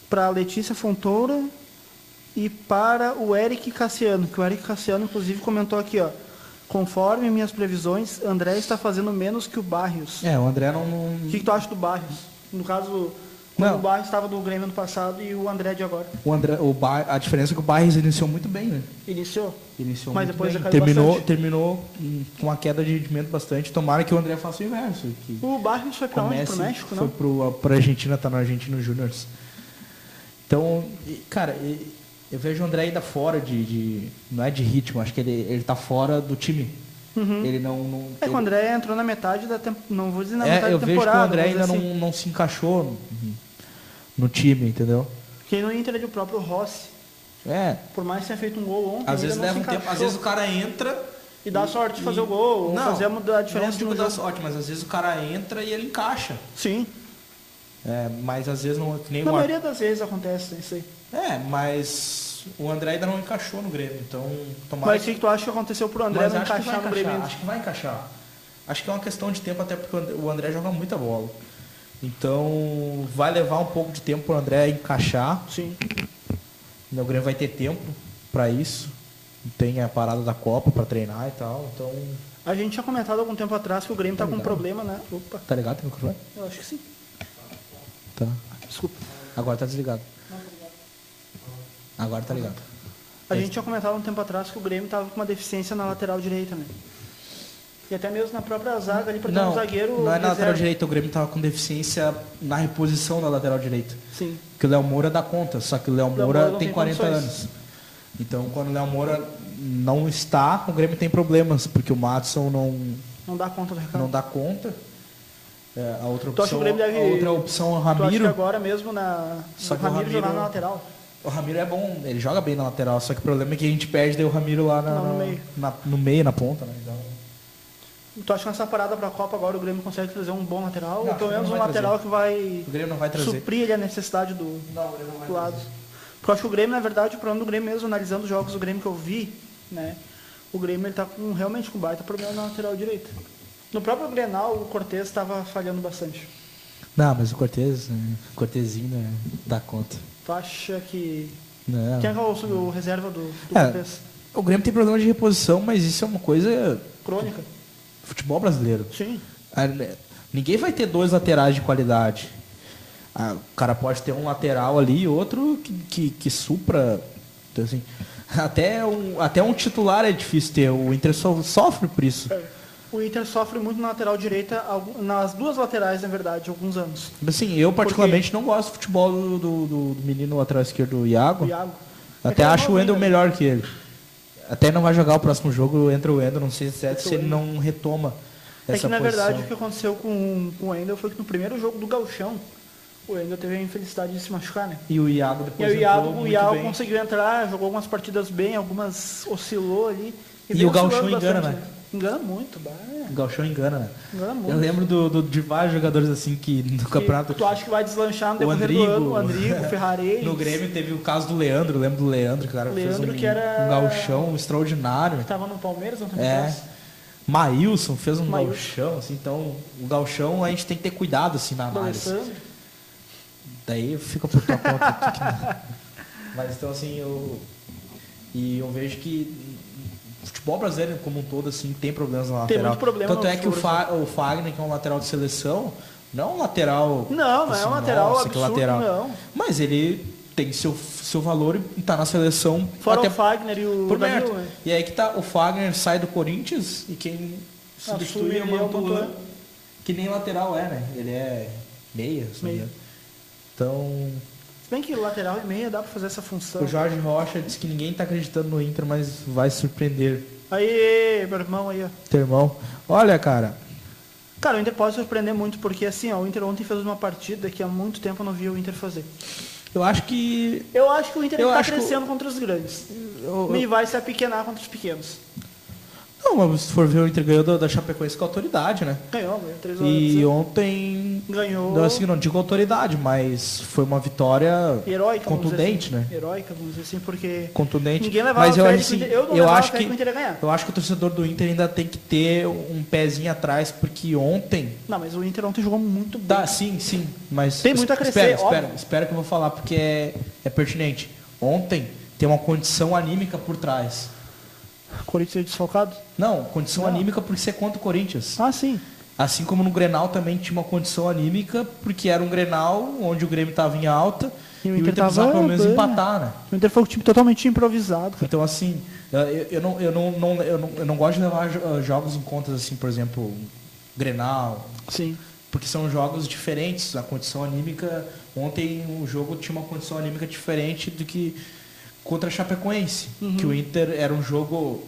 para Letícia Fontoura e para o Eric Cassiano, que o Eric Cassiano inclusive comentou aqui, ó, conforme minhas previsões, André está fazendo menos que o Barrios. O André não... O que tu acha do Barrios? No caso, o Barrios estava no Grêmio ano passado e o André de agora. A diferença é que o Barrios iniciou muito bem, né? Iniciou mas muito depois bem. Terminou com uma queda de rendimento bastante. Tomara que o André faça o inverso. O Barrios foi para onde? Pro México, não? Foi para Argentina, tá na Argentina Juniors. Então, cara, eu vejo o André ainda fora não é de ritmo, acho que ele tá fora do time. Uhum. Ele não o André entrou na metade da temporada, não vou dizer na metade da temporada. Eu vejo que o André ainda assim, não se encaixou no time, entendeu? Quem no Inter é do próprio Rossi. Por mais que tenha feito um gol ontem, às vezes leva um tempo, às vezes o cara entra e dá sorte de fazer o gol, ou fazer a diferença não dá sorte, mas às vezes o cara entra e ele encaixa. Sim. Mas às vezes não, que nem na maioria das vezes acontece isso aí. Mas o André ainda não encaixou no Grêmio, então tomara. Mas o que tu acha que aconteceu pro André não encaixar no Grêmio? Acho que vai encaixar. Acho que é uma questão de tempo, até porque o André joga muita bola. Então vai levar um pouco de tempo pro André encaixar. Sim. O Grêmio vai ter tempo para isso. Tem a parada da Copa para treinar e tal. Então a gente tinha comentado há algum tempo atrás que o Grêmio tá com um problema, né? Opa. Tá ligado o microfone? Eu acho que sim. Tá. Desculpa. Agora tá desligado. Não, tá ligado. Agora tá ligado. A gente tinha comentado há um tempo atrás que o Grêmio tava com uma deficiência na lateral direita, né? E até mesmo na própria zaga ali para ter um zagueiro. Não é na lateral direita, o Grêmio tava com deficiência na reposição da lateral direita. Sim. Porque o Léo Moura dá conta, só que o Léo Moura tem 40 anos. Então quando o Léo Moura não está, o Grêmio tem problemas, porque o Maddson não dá conta do recado. Não dá conta. A outra opção, é o Ramiro. Tu acha que agora mesmo o Ramiro jogar na lateral? O Ramiro é bom, ele joga bem na lateral, só que o problema é que a gente perde daí o Ramiro lá no meio, na ponta, né? Então... Tu acha que nessa parada para a Copa agora o Grêmio consegue trazer um bom lateral? Ou pelo menos um lateral que vai suprir a necessidade do lado? Porque eu acho que o Grêmio, na verdade, o problema do Grêmio mesmo, analisando os jogos do Grêmio que eu vi, né? O Grêmio ele tá realmente com baita problema na lateral direita. No próprio Grenal, o Cortez estava falhando bastante. Não, mas o Cortezinho né, dá conta. Tu acha que... Não. Quem é o reserva do Cortez? O Grêmio tem problema de reposição, mas isso é uma coisa... crônica. Futebol brasileiro. Sim. Ninguém vai ter dois laterais de qualidade. O cara pode ter um lateral ali e outro que supra. Então, assim, até um titular é difícil ter. O Inter sofre por isso. O Inter sofre muito na lateral direita, nas duas laterais, na verdade, há alguns anos. Assim, eu particularmente não gosto do futebol do menino lateral esquerdo, o Iago. Até acho o Wendel melhor que ele. Até não vai jogar o próximo jogo, entra o Wendel, não sei se ele não retoma essa posição. Na verdade, o que aconteceu com o Wendel foi que no primeiro jogo do Gauchão, o Wendel teve a infelicidade de se machucar, né? E o Iago depois o Iago conseguiu entrar, jogou algumas partidas bem, algumas oscilou ali. E o Gauchão engana, né? Engana muito, O Gauchão engana, né? Engana muito. Eu lembro de vários jogadores assim que no campeonato... Tu acha que vai deslanchar no decorrer do ano, o Andrigo, o Ferrarese. No Grêmio teve o caso do Leandro, eu lembro do Leandro, cara. Fez um gauchão extraordinário. Que tava no Palmeiras, não tem Maílson fez um gauchão, assim, então o gauchão a gente tem que ter cuidado assim na análise. Daí fica por tua conta. Mas então assim, eu vejo que o futebol brasileiro como um todo assim tem problemas na lateral. Tem muito problema. Tanto é que o Fagner, que é um lateral de seleção, não é um lateral. Não é um lateral absurdo, lateral. Não. Mas ele tem seu valor e tá na seleção. Fora o Fagner e o Danilo, né? E aí que tá, o Fagner sai do Corinthians e quem substitui é o Mantuan, que nem lateral né? Ele é meia. Então... Se bem que lateral e meia dá pra fazer essa função. O Jorge Rocha disse que ninguém tá acreditando no Inter, mas vai surpreender. Aí, meu irmão aí, ó. Teu irmão. Olha, cara. Cara, o Inter pode surpreender muito, porque assim, ó, o Inter ontem fez uma partida que há muito tempo eu não via o Inter fazer. Eu acho que o Inter está crescendo contra os grandes. E vai se apequenar contra os pequenos. Não, mas se for ver, o Inter ganhou da Chapecoense com autoridade, né? Ganhou 3 horas. E ontem... Ganhou... Não, assim, não digo autoridade, mas foi uma vitória heróica, contundente, assim. né? Heróica, vamos dizer assim, porque... Contundente. Ninguém levava mas eu fé assim, eu acho que o Inter ia ganhar. Eu acho que o torcedor do Inter ainda tem que ter um pezinho atrás, porque ontem... Não, mas o Inter ontem jogou muito bem. Tá, sim, mas... Tem muito a crescer, espera que eu vou falar, porque é pertinente. Ontem tem uma condição anímica por trás. Corinthians desfalcado? Não, condição anímica porque você é contra o Corinthians. Ah, sim. Assim como no Grenal também tinha uma condição anímica, porque era um Grenal onde o Grêmio estava em alta e o Inter precisava pelo menos empatar, né? O Inter foi um time totalmente improvisado. Cara. Então, assim, eu não gosto de levar jogos em contas, assim, por exemplo, Grenal. Sim. Porque são jogos diferentes. A condição anímica, ontem o jogo tinha uma condição anímica diferente do que contra a Chapecoense, que o Inter era um jogo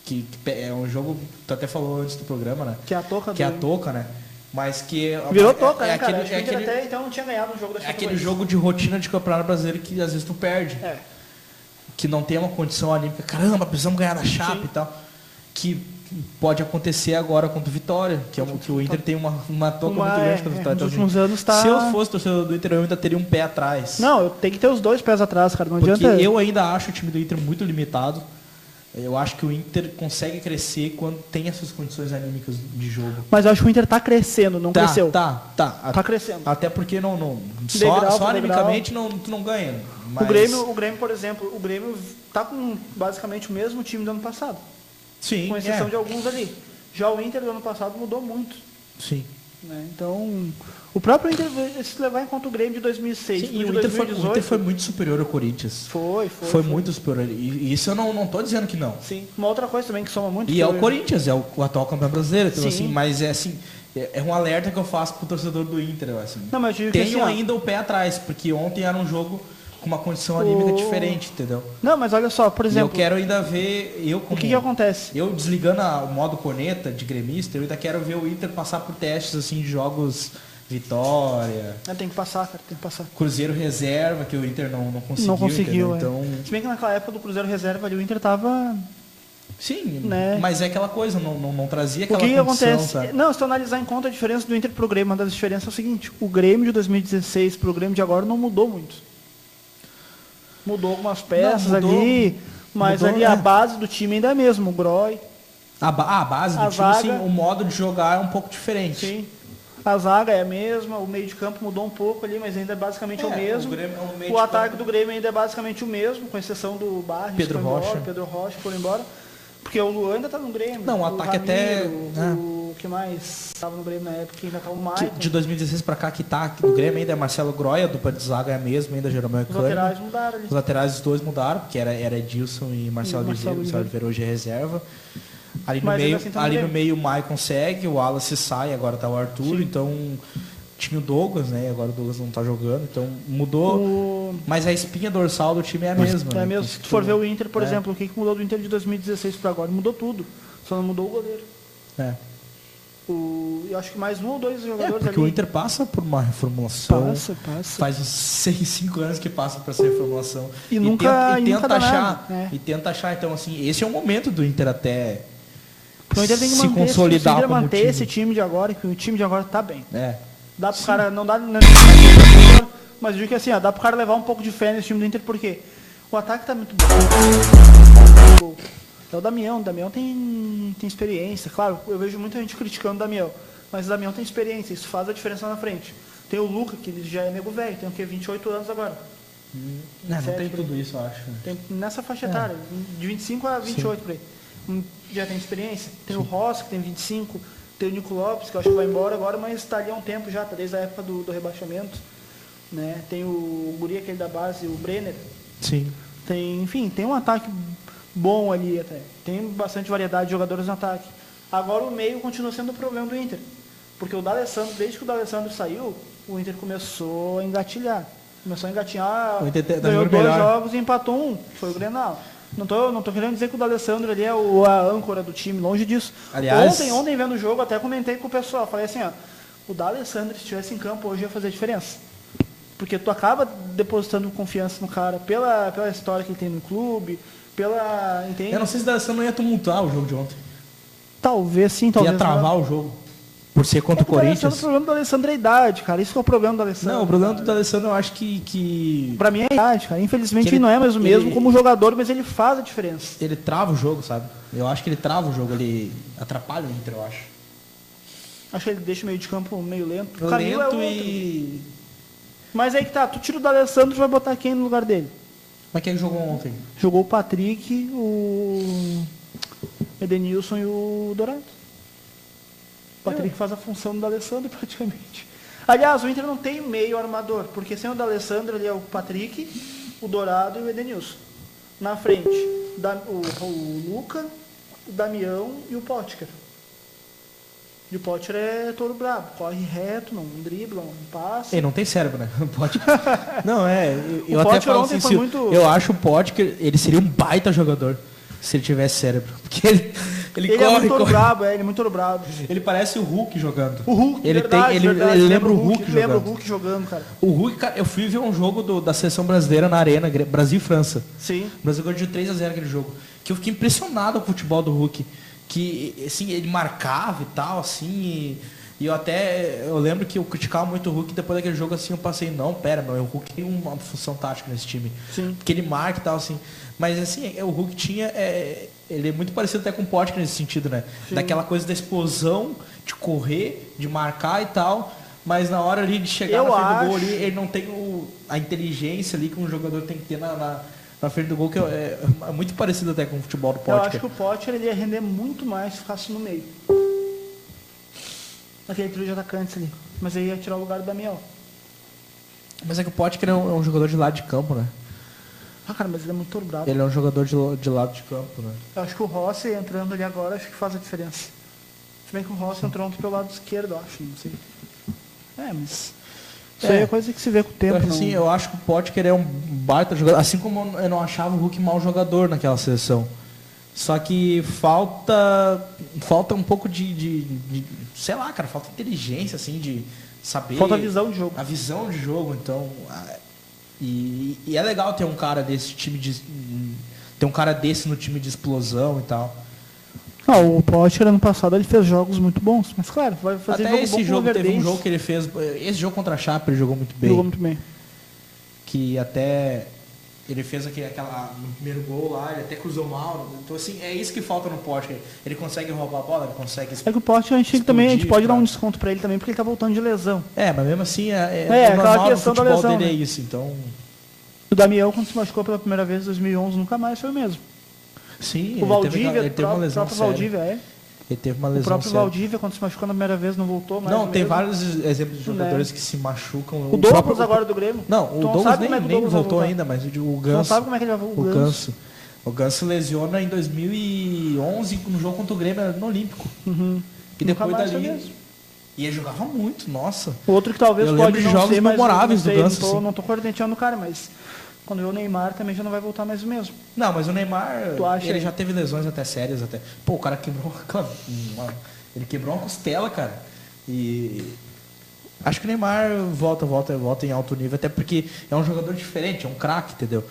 que é um jogo, tu até falou antes do programa, né? Que é a toca, que é a toca, né? Mas que virou toca, né, cara? Aquele, até então não tinha ganhado um jogo da Chapecoense. Aquele jogo de rotina de campeonato brasileiro que às vezes tu perde. Que não tem uma condição anímica, caramba, precisamos ganhar da Chape e tal. Que pode acontecer agora contra o Vitória, que o Inter tem uma toca muito grande contra o Vitória. Nos últimos anos tá... Se eu fosse torcedor do Inter, eu ainda teria um pé atrás. Não, eu tenho que ter os dois pés atrás, cara. Não Porque adianta... eu ainda acho o time do Inter muito limitado. Eu acho que o Inter consegue crescer quando tem essas condições anímicas de jogo. Mas eu acho que o Inter tá crescendo, não cresceu. Tá crescendo. Até porque só animicamente tu não ganha. Mas... O Grêmio, por exemplo, o Grêmio tá com basicamente o mesmo time do ano passado. Sim, com exceção de alguns ali. Já o Inter do ano passado mudou muito. Sim. Né? Então, o próprio Inter, se levar em conta o Grêmio de 2006, sim, e o Inter foi muito superior ao Corinthians. Foi muito superior. E isso eu não estou dizendo que não. Sim. Uma outra coisa também que soma muito... E é o Corinthians, é o atual campeão brasileiro. Então, assim, mas é um alerta que eu faço pro torcedor do Inter. Assim. Não, mas eu digo tenho assim, ainda o pé atrás, porque ontem era um jogo com uma condição anímica diferente, entendeu? Não, mas olha só, por exemplo... E eu quero ainda ver... O que acontece? Eu desligando o modo corneta de gremista, eu ainda quero ver o Inter passar por testes assim, de jogos Vitória... Tem que passar, cara, tem que passar. Cruzeiro reserva, que o Inter não conseguiu. Não conseguiu, então... Se bem que naquela época do Cruzeiro reserva ali, o Inter tava... Sim, né? Mas é aquela coisa, não trazia aquela condição. O que acontece? Sabe? Não, se tu analisar em conta a diferença do Inter pro Grêmio, uma das diferenças é o seguinte, o Grêmio de 2016 pro Grêmio de agora não mudou muito. Mudou algumas peças ali, mas ali a base do time ainda é a mesma, o Groy. A base do time, sim, o modo de jogar é um pouco diferente. Sim. A zaga é a mesma, o meio de campo mudou um pouco ali, mas ainda é basicamente o mesmo. O ataque do Grêmio ainda é basicamente o mesmo, com exceção do Barros, Pedro Rocha foi embora. Porque o Luan ainda tá no Grêmio. Não, o ataque Ramiro, que mais estava no Grêmio na época, ainda tá o Maicon. De 2016 pra cá, que tá no Grêmio ainda é Marcelo Groia, do de zaga é a mesma, ainda Jeromel Cândido. Os laterais mudaram ali. Os laterais, os dois mudaram, porque era Edilson e Marcelo Oliveira hoje é reserva. Ali no meio o Maicon segue, o Wallace sai, agora tá o Arthur, então tinha o Douglas, né? Agora o Douglas não tá jogando, então mudou. Mas a espinha dorsal do time é a mesma. É mesmo. Se tu for ver o Inter, por exemplo, o que mudou do Inter de 2016 para agora? Mudou tudo. Só não mudou o goleiro. Eu acho que mais um ou dois jogadores porque ali. O Inter passa por uma reformulação. Passa. Faz uns 5 anos que passa por essa reformulação. E tenta achar. E tenta achar, então, assim, esse é o momento do Inter até. O Inter tem que se consolidar como manter time. Esse time de agora, que o time de agora tá bem. Dá pro cara, não dá, mas eu digo que assim, dá pro cara levar um pouco de fé nesse time do Inter, porque o ataque tá muito bom. É o Damião tem experiência, claro, eu vejo muita gente criticando o Damião, mas o Damião tem experiência, isso faz a diferença na frente. Tem o Luca, que ele já é nego velho, tem o que, 28 anos agora. Não tem tudo isso, eu acho. Tem nessa faixa etária, de 25 a 28 por aí. Já tem experiência. Tem o Rossi, que tem 25. Tem o Nico Lopes, que eu acho que vai embora agora, mas está ali há um tempo já, tá desde a época do rebaixamento. Né? Tem o guri, aquele da base, o Brenner. Sim. Tem um ataque bom ali até. Tem bastante variedade de jogadores no ataque. Agora o meio continua sendo o problema do Inter. Porque o D'Alessandro, desde que o D'Alessandro saiu, o Inter começou a engatilhar. Começou a engatinhar, ganhou 2 jogos e empatou 1, que foi o Grenal. Não tô querendo dizer que o D'Alessandro ali é a âncora do time, longe disso. Aliás, ontem vendo o jogo, até comentei com o pessoal, falei assim, o D'Alessandro, se estivesse em campo hoje, ia fazer diferença. Porque tu acaba depositando confiança no cara pela história que ele tem no clube, entende? Eu não sei se o D'Alessandro não ia tumultuar o jogo de ontem. Talvez sim, talvez ia travar não. O jogo. Por ser contra o Corinthians. O problema do Alessandro é a idade, cara. Isso que é o problema do Alessandro. Não, o problema do Alessandro eu acho que... Pra mim é a idade, cara. Infelizmente ele não é mais o mesmo como jogador, mas ele faz a diferença. Ele trava o jogo, sabe? Eu acho que ele trava o jogo, ele atrapalha o Inter, eu acho. Acho que ele deixa o meio de campo meio lento. O Camilo lento e... Mas aí que tá, tu tira o do Alessandro e vai botar quem no lugar dele? Mas quem jogou ontem? Jogou o Patrick, o Edenilson e o Dourado. O Patrick faz a função do D'Alessandro praticamente. Aliás, o Inter não tem meio armador, porque sem o D'Alessandro ali é o Patrick, o Dourado e o Edenilson. Na frente, o Luca, o Damião e o Potker. E o Potker é touro brabo, corre reto, não dribla, não passa. Ele não tem cérebro, né? O Potker. Não, eu até falo assim, eu acho o Potker, ele seria um baita jogador se ele tivesse cérebro. Porque ele corre, é muito touro brabo, ele é muito touro brabo. Ele parece o Hulk jogando. O Hulk, ele lembra o Hulk jogando. Lembra o Hulk jogando, cara. O Hulk, cara, eu fui ver um jogo da seleção brasileira na Arena, Brasil e França. Sim. O Brasil ganhou de 3-0 aquele jogo. Que eu fiquei impressionado com o futebol do Hulk. Que, assim, ele marcava e tal, assim, e eu lembro que eu criticava muito o Hulk, depois daquele jogo, assim, eu passei, não, pera, meu, o Hulk tem uma função tática nesse time. Sim. Porque ele marca e tal, assim. Mas, assim, o Hulk tinha, ele é muito parecido até com o Potker nesse sentido, né? Sim. Daquela coisa da explosão, de correr, de marcar e tal, mas na hora ali de chegar na frente do gol ali, ele não tem a inteligência ali que um jogador tem que ter na frente do gol, que é muito parecido até com o futebol do Potker. Eu acho que o Potker ele ia render muito mais se ficasse no meio. Naquele trio de atacantes ali. Mas aí ia tirar o lugar do Damião. Mas é que o Potker é um jogador de lado de campo, né? Cara, mas ele é muito torbrado. Ele é um jogador de lado de campo, né? Eu acho que o Rossi entrando ali agora, acho que faz a diferença. Se bem que o Rossi entrou ontem pelo lado esquerdo, eu acho, não sei. Mas... Isso aí é coisa que se vê com o tempo. Sim, eu acho que o Potker é um baita jogador. Assim como eu não achava o Hulk mau jogador naquela seleção. Só que falta um pouco de sei lá, cara, falta inteligência, assim, de saber... Falta a visão de jogo. A visão de jogo, então... E é legal ter um cara desse ter um cara desse no time de explosão e tal. O Potker ano passado ele fez jogos muito bons, mas claro, vai fazer até jogo esse jogo teve um jogo que ele fez, esse jogo contra a Chape ele jogou muito bem. Jogou muito bem. Que até ele fez no primeiro gol lá, ele até cruzou mal. Então assim, é isso que falta no Potker. Ele consegue roubar a bola, ele consegue É que o Potker a gente pode dar um desconto pra ele também, porque ele tá voltando de lesão. Mas mesmo assim aquela questão da lesão, dele né? é isso, então... O Damião, quando se machucou pela primeira vez em 2011, nunca mais foi o mesmo. Sim, o Valdívia, ele teve uma lesão séria. Valdívia, Ele teve uma lesão. O próprio Valdívia, quando se machucou na primeira vez, não voltou mais. Não, tem vários exemplos de jogadores que se machucam. O Douglas agora do Grêmio. Não, o Douglas nem voltou ainda, mas o Ganso. Não sabe como é que ele vai voltar. O Ganso. O Ganso lesiona em 2011 no jogo contra o Grêmio no Olímpico. E depois dali... E ele jogava muito, nossa. O outro que talvez pode não jogos ser, memoráveis do Ganso. Não tô corneteando o cara, mas quando eu o Neymar também já não vai voltar mais o mesmo. Não, mas o Neymar, ele já teve lesões até sérias até. Pô, o cara quebrou ele quebrou uma costela, cara. E acho que o Neymar volta em alto nível, até porque é um jogador diferente, é um craque, entendeu?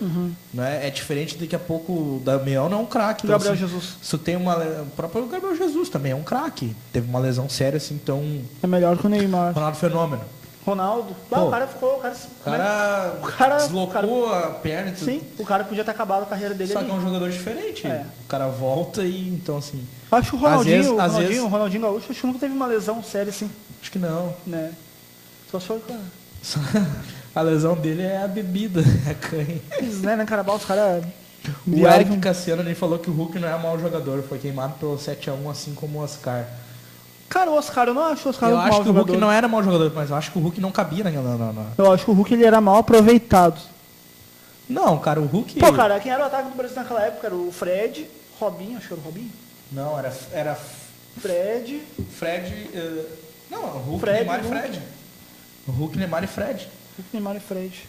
Né? É diferente daqui a pouco o Damião não é um craque. O então, Gabriel Jesus. Se tem o próprio Gabriel Jesus também é um craque. Teve uma lesão séria, assim, então... É melhor que o Neymar. Ronaldo Fenômeno. Ronaldo. Pô, o cara ficou... O cara deslocou a perna e tudo. Sim, o cara podia ter acabado a carreira dele. Só que é um jogador diferente. O cara volta e então assim... Acho que o Ronaldinho Gaúcho, acho que nunca teve uma lesão séria assim. Acho que não. Né? Só foi, cara. A lesão dele é a bebida, é a canha. Né, Carabal, os caras... O Eric Cassiano ele falou que o Hulk não é um mau jogador, foi queimado pelo 7-1, assim como o Oscar. Cara, o Oscar, eu não acho o Oscar um mau jogador. Eu acho que o Hulk não era mau jogador, mas eu acho que o Hulk não cabia na... Eu acho que o Hulk ele era mal aproveitado. Não, cara, o Hulk... Pô, cara, quem era o ataque do Brasil naquela época? Era o Fred, Robinho, acho que era o Robinho. Não, era... Fred... Não, o Hulk, Neymar e Fred. O Hulk, Neymar e Fred. Hulk, Neymar e Fred.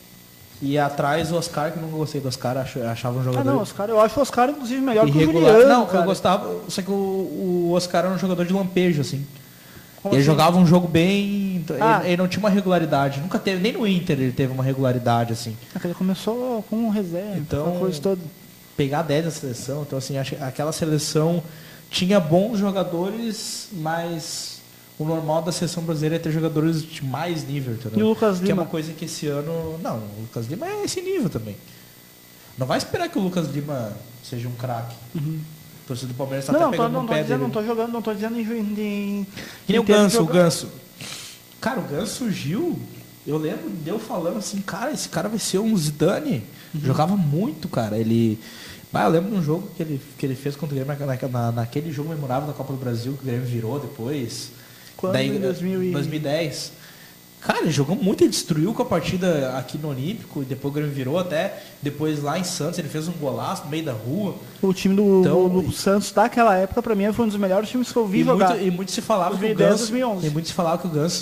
E atrás o Oscar, que eu não gostei do Oscar, achava um jogador... não, Oscar, eu acho o Oscar inclusive melhor que o Juliano, Não, cara. Eu gostava, só que o Oscar era um jogador de lampejo, assim. Ele jogava um jogo bem... Ele não tinha uma regularidade, nunca teve, nem no Inter ele teve uma regularidade, assim. Ele começou com um reserva, então, coisa toda. Pegar 10 da seleção, então assim, aquela seleção tinha bons jogadores, mas... O normal da seleção brasileira é ter jogadores de mais nível, entendeu? E o Lucas Lima? Que é uma coisa que esse ano... Não, o Lucas Lima é esse nível também. Não vai esperar que o Lucas Lima seja um craque. O torcedor do Palmeiras está até pegando no pé dele. Não tô dizendo em que nem o Ganso. Cara, o Ganso surgiu... Eu lembro de eu falando assim, cara, esse cara vai ser um Zidane. Jogava muito, cara. Eu lembro de um jogo que ele fez contra o Grêmio, naquele jogo memorável da Copa do Brasil, que o Grêmio virou depois... Quando em 2010. Cara, ele jogou muito, ele destruiu com a partida aqui no Olímpico, e depois o Grêmio virou até, depois lá em Santos, ele fez um golaço no meio da rua. O time do Santos daquela época, pra mim, foi um dos melhores times que eu vi jogar. E muito se falava 2010, que o Ganso, 2011. E muito se falava que o Ganso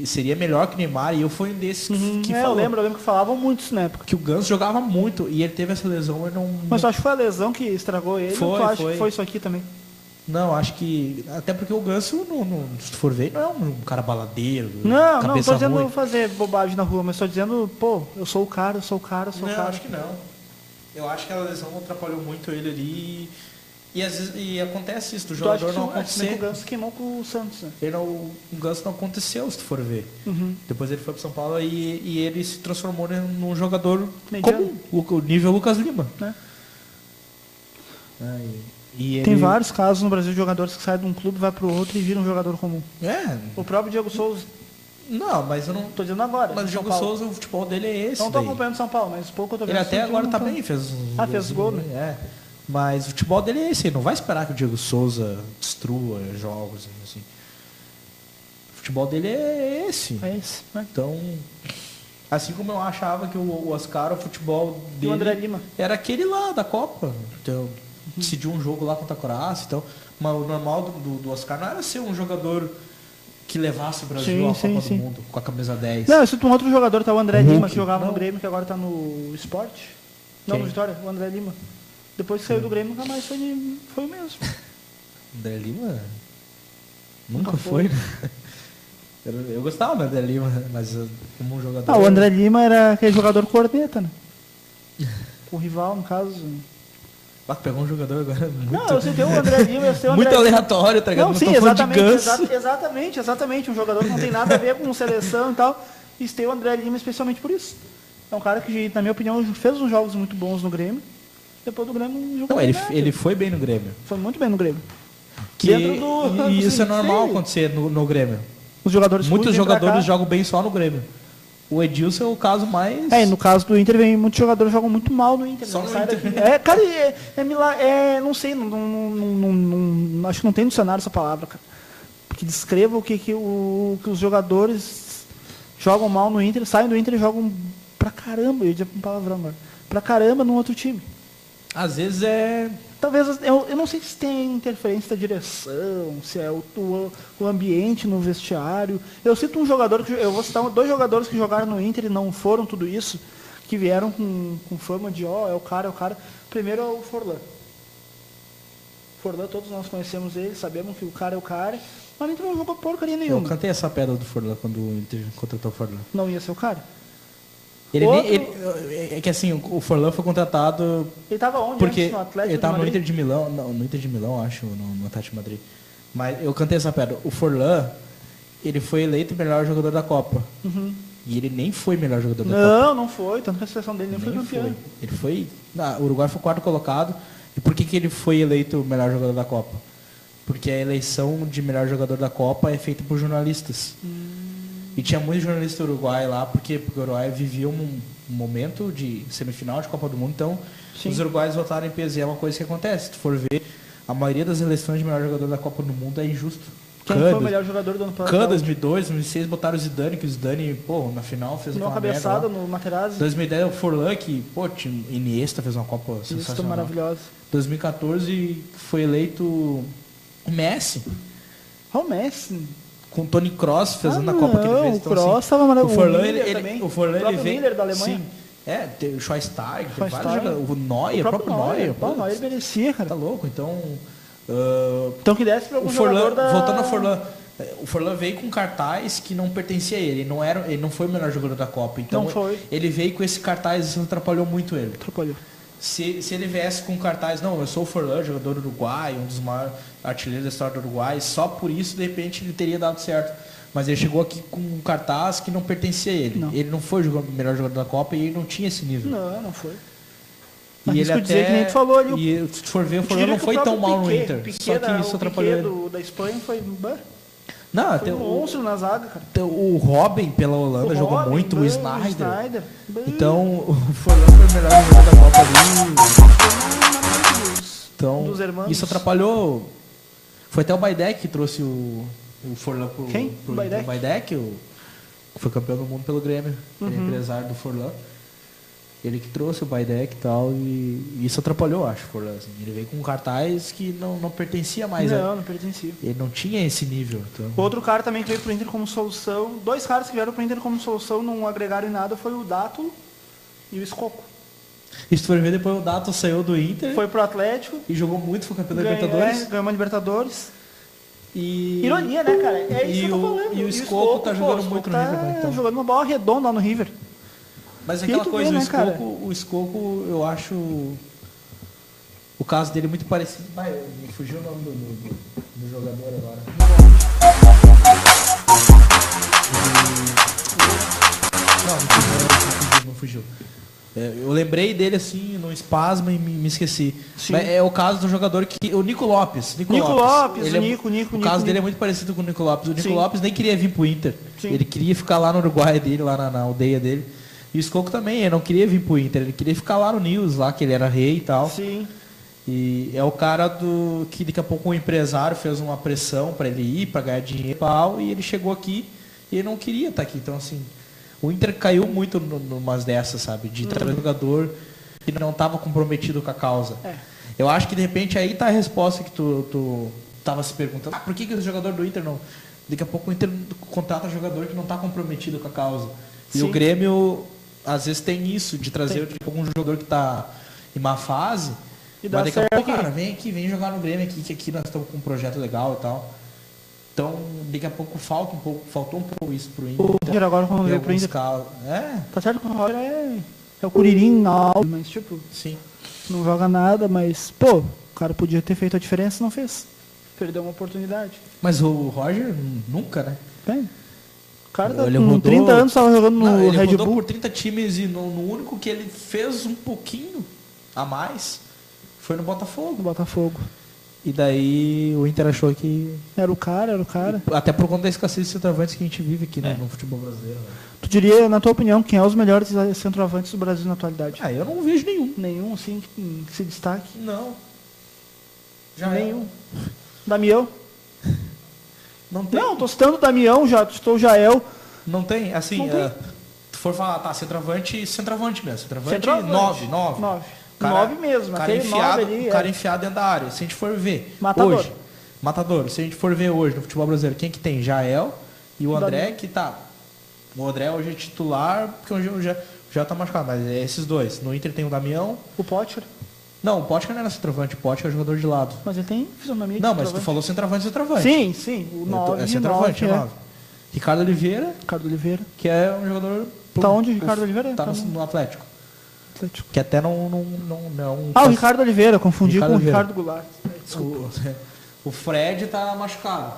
seria melhor que o Neymar, e eu fui um desses que falou. Eu lembro que falavam muito isso na época. Que o Ganso jogava muito, e ele teve essa lesão, ele não... Mas eu acho que foi a lesão que estragou ele, que foi isso aqui também? Não, acho que... Até porque o Ganso, se for ver, não é um cara baladeiro. Não tô dizendo fazer bobagem na rua, mas tô dizendo, pô, eu sou o cara. Não, acho que não. Eu acho que a lesão atrapalhou muito ele ali. E às vezes acontece isso, do jogador não acontecer. O Ganso queimou com o Santos, né? O Ganso não aconteceu, se tu for ver. Depois ele foi para São Paulo e ele se transformou num jogador comum, o nível Lucas Lima. Né? Tem vários casos no Brasil de jogadores que saem de um clube, vai para o outro e viram um jogador comum. O próprio Diego Souza. Não, mas eu não... Tô dizendo agora. Mas o Diego Souza, o futebol dele é esse. Não tô acompanhando São Paulo, mas pouco eu tô vendo. Ele até agora tá bem, fez gol, né? Mas o futebol dele é esse, ele não vai esperar que o Diego Souza destrua jogos, assim. O futebol dele é esse. É esse, né? Então... Assim como eu achava que o Oscar, o futebol dele... O André Lima. Era aquele lá da Copa. Então... Decidiu um jogo lá contra a Croácia, então, mas o normal do Oscar não era ser um jogador que levasse o Brasil à Copa do Mundo com a camisa 10. Não, esse um outro jogador, tá o André Lima, que jogava no Grêmio, que agora tá no Sport. Não, no Vitória, o André Lima. Depois que saiu do Grêmio, nunca mais foi o mesmo. André Lima? Nunca foi. Eu gostava do André Lima, mas como um jogador... o André Lima era aquele jogador corneta, né? O rival, no caso... Pegou um jogador agora muito... Não, eu citei o André Lima, eu sei o André muito aleatório, tá ligado? Não, sim, exatamente. Um jogador que não tem nada a ver com seleção e tal. E citei o André Lima especialmente por isso. É um cara que, na minha opinião, fez uns jogos muito bons no Grêmio. Depois do Grêmio não jogou. Não, ele foi bem no Grêmio. Foi muito bem no Grêmio. E isso é normal acontecer no Grêmio. Os jogadores Muitos jogadores jogam bem só no Grêmio. O Edilson é o caso mais... no caso do Inter, vem muitos jogadores jogam muito mal no Inter. Só no Inter. Cara, não sei, acho que não tem no dicionário essa palavra, cara. Porque descreva o que os jogadores jogam mal no Inter, saem do Inter e jogam pra caramba, eu ia dizer um palavrão agora, pra caramba num outro time. Às vezes é... Talvez, eu não sei se tem interferência da direção, se é o ambiente no vestiário. Eu cito um jogador, eu vou citar 2 jogadores que jogaram no Inter e não foram tudo isso, que vieram com fama de, é o cara. Primeiro é o Forlan. Forlan, todos nós conhecemos ele, sabemos que o cara é o cara, mas o Inter não jogou porcaria nenhuma. Eu cantei essa pedra do Forlan quando o Inter contratou o Forlan. Não ia ser o cara? É que assim, o Forlan foi contratado... Ele estava onde? Porque antes, no Atlético ele estava no Inter de Milão, no Inter de Milão, acho, no Atlético de Madrid. Mas eu cantei essa pedra. O Forlan, ele foi eleito o melhor jogador da Copa. Uhum. E ele nem foi o melhor jogador da Copa. Não foi. Tanto que a seleção dele nem foi campeão. Ele foi... o Uruguai foi o 4º colocado. E por que ele foi eleito o melhor jogador da Copa? Porque a eleição de melhor jogador da Copa é feita por jornalistas. E tinha muitos jornalistas uruguai lá, porque o Uruguai vivia um momento de semifinal de Copa do Mundo, então os uruguaios votaram em peso. E é uma coisa que acontece. Se tu for ver, a maioria das eleições de melhor jogador da Copa do Mundo é injusto. Quem foi o melhor jogador do ano passado? 2002, 2006 botaram o Zidane, que o Zidane, na final fez uma cabeçada no Materazzi. 2010 o Forlan, que, tinha Iniesta fez uma Copa sensacional. Maravilhosa. 2014 foi eleito o Messi. O Messi? Com o Toni Kroos fazendo a Copa que ele fez. Então, o Kroos estava maravilhoso. O Forlan ele veio... Miller da Alemanha. Sim. Tem o Schweinsteiger, tem vários jogadores. O Neuer, o próprio Neuer. O Neuer merecia, cara. Tá louco, então... Então que desse para algum jogador Voltando ao Forlan. O Forlan veio com cartaz que não pertencia a ele. Ele não foi o melhor jogador da Copa. Então ele veio com esse cartaz e isso atrapalhou muito ele. Atrapalhou. Se ele viesse com cartaz, eu sou o Forlan, jogador uruguaio, um dos maiores artilheiros da história do Uruguai, só por isso, de repente, ele teria dado certo. Mas ele chegou aqui com um cartaz que não pertencia a ele. Não. Ele não foi o melhor jogador da Copa e ele não tinha esse nível. Não foi. Mas e ele até... dizer que nem tu falou ali. E se for ver, o Forlan não foi tão mal no Inter. Só que isso atrapalhou ele. Da Espanha foi... Não, foi um monstro na zaga, cara. O Robin pela Holanda jogou muito, o Sneijder. Então, o Forlan foi o melhor jogador da Copa ali. Então, isso atrapalhou. Foi até o Baidek que trouxe o Forlan pro... Quem? O Baidek, que foi campeão do mundo pelo Grêmio. Ele é empresário do Forlan. Ele que trouxe o Baidek e tal, e isso atrapalhou, acho, o Forlan. Assim. Ele veio com um cartaz que não pertencia mais. Não pertencia. Ele não tinha esse nível. Então... Outro cara também que veio pro Inter como solução, 2 caras que vieram pro Inter como solução, não agregaram em nada, foi o Dato e o Escoco. E se tu for ver, depois o Dato saiu do Inter. Foi pro Atlético. E jogou muito, foi campeão da Libertadores. Ganhou uma Libertadores. Ironia, né, cara? É isso que eu tô falando. E o Escoco tá jogando muito no River. Tá jogando uma bola redonda lá no River. Mas aquela coisa, o Escoco, eu acho o caso dele muito parecido. Me fugiu o nome do jogador agora. Não fugiu. Eu lembrei dele assim, num espasmo e me esqueci. Mas é o caso do jogador que... O Nico Lopes. O caso dele é muito parecido com o Nico Lopes. O Nico Lopes nem queria vir pro Inter. Sim. Ele queria ficar lá no Uruguai dele, lá na aldeia dele. E o Escoco também, ele não queria vir pro Inter. Ele queria ficar lá no News, lá que ele era rei e tal. Sim. E é o cara que daqui a pouco um empresário fez uma pressão para ele ir, para ganhar dinheiro e tal. E ele chegou aqui e ele não queria estar aqui. Então, assim... O Inter caiu muito numas dessas, sabe? De trazer um jogador que não estava comprometido com a causa. Eu acho que, de repente, aí tá a resposta que tu estava se perguntando. Por que o jogador do Inter não... Daqui a pouco o Inter contrata jogador que não está comprometido com a causa. E o Grêmio, às vezes, tem isso, de trazer algum jogador que está em má fase. E mas daqui a pouco, cara, vem aqui, vem jogar no Grêmio aqui, que aqui nós estamos com um projeto legal e tal. Então, daqui a pouco faltou um pouco isso pro Inter. O Inter agora, quando veio pro Inter... Tá certo que o Roger é o Curirim na aula, mas tipo... Sim. Não joga nada, mas... Pô, o cara podia ter feito a diferença, não fez. Perdeu uma oportunidade. Mas o Roger nunca, né? O cara tá com 30 anos, estava jogando no Red Bull. Ele rodou por 30 times e no único que ele fez um pouquinho a mais foi no Botafogo. No Botafogo. E daí o Inter achou que... Era o cara. Até por conta da escassez de centroavantes que a gente vive aqui, né, no futebol brasileiro. Né? diria, na tua opinião, quem é os melhores centroavantes do Brasil na atualidade? Eu não vejo nenhum. Nenhum, assim, que se destaque? Não. Nenhum. Damião? Não tem. Não, tô citando o Damião, já estou o Jael. Não tem, assim, não tem. Tu for falar, centroavante mesmo. Centroavante 9. 9 mesmo, cara enfiado, ali. O cara enfiado dentro da área. Se a gente for ver hoje, matador. Se a gente for ver hoje no futebol brasileiro, quem que tem? Jael e o André, que tá. O André hoje é titular, porque já tá machucado, mas é esses dois. No Inter tem o Damião. O Potker. Não, o Potker não era centroavante, o Potker é jogador de lado. Mas ele tem fisionomia de Não, mas tu falou centroavante. Sim, o 9. É centroavante, 9. Ricardo Oliveira, que é um jogador... Tá onde o Ricardo Oliveira? Tá no Atlético. Que até não o Ricardo Oliveira, confundi com o Ricardo Goulart. O Fred tá machucado.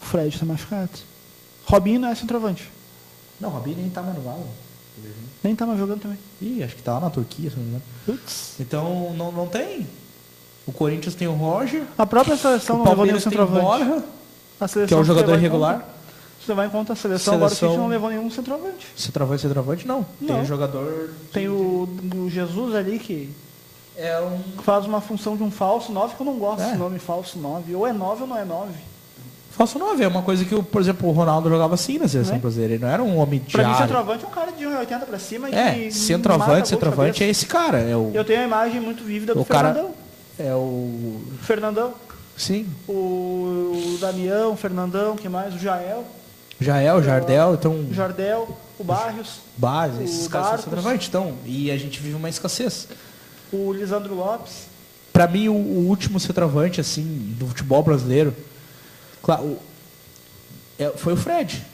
O Fred tá machucado. Robinho não é centroavante. Não, o Robinho nem tá mais no Galo. Nem tá mais jogando também. Acho que tá lá na Turquia, se não me engano. Putz. Então, não tem. O Corinthians tem o Roger. A própria seleção não levou nenhum centroavante. Que é um jogador irregular. Você vai em conta a seleção, agora o Tite não levou nenhum centroavante. Centroavante não. Tem um jogador... Tem o Jesus ali que faz uma função de um falso 9, que eu não gosto desse nome, falso 9. Ou é 9 ou não é 9. Falso 9 é uma coisa que, por exemplo, o Ronaldo jogava assim na seleção brasileira. Ele não era um homem de Pra mim, centroavante é um cara de 1,80 pra cima. Centroavante é esse cara. Eu tenho a imagem muito vívida do Fernandão. Fernandão. Sim. O Damião, o Fernandão, que mais? O Jael, Jardel, então... Jardel, o Barrios. Esses caras são centroavante, então. E a gente vive uma escassez. O Lisandro Lopes. Pra mim, o último centroavante, assim, do futebol brasileiro, claro, foi o Fred.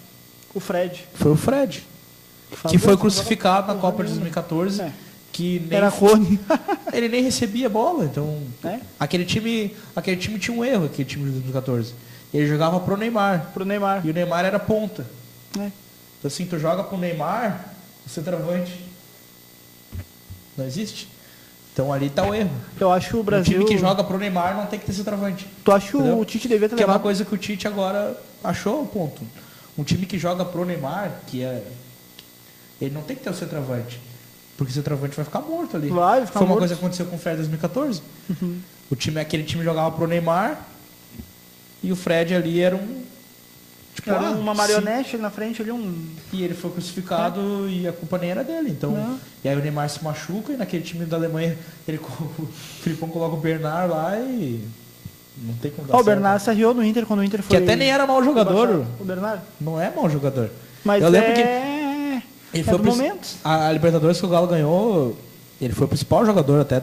Foi o Fred. Que foi crucificado na Copa de 2014. Que nem era Rony. Ele nem recebia bola, então... Aquele time tinha um erro, aquele time de 2014. Ele jogava pro Neymar. E o Neymar era ponta. Então assim, tu joga pro Neymar, o centroavante não existe. Então ali tá o erro. Eu acho que o Brasil... O time que joga pro Neymar não tem que ter centroavante. Tu acha que o Tite devia ter levado... Que é uma coisa que o Tite agora achou, ponto. Um time que joga pro Neymar, ele não tem que ter o centroavante. Porque o centroavante vai ficar morto ali. Foi uma coisa que aconteceu com o Fred em 2014. Aquele time jogava pro Neymar e o Fred ali era um... era uma marionete ali na frente. E ele foi crucificado e a culpa nem era dele. Então, e aí o Neymar se machuca e naquele time da Alemanha o Filipão coloca o Bernard lá e... Não tem como dar certo. O Bernard se arriou no Inter quando o Inter foi... Que até nem era mau jogador. O Bernard? Não é mau jogador. Mas eu lembro que ele foi momento. A Libertadores que o Galo ganhou, ele foi o principal jogador até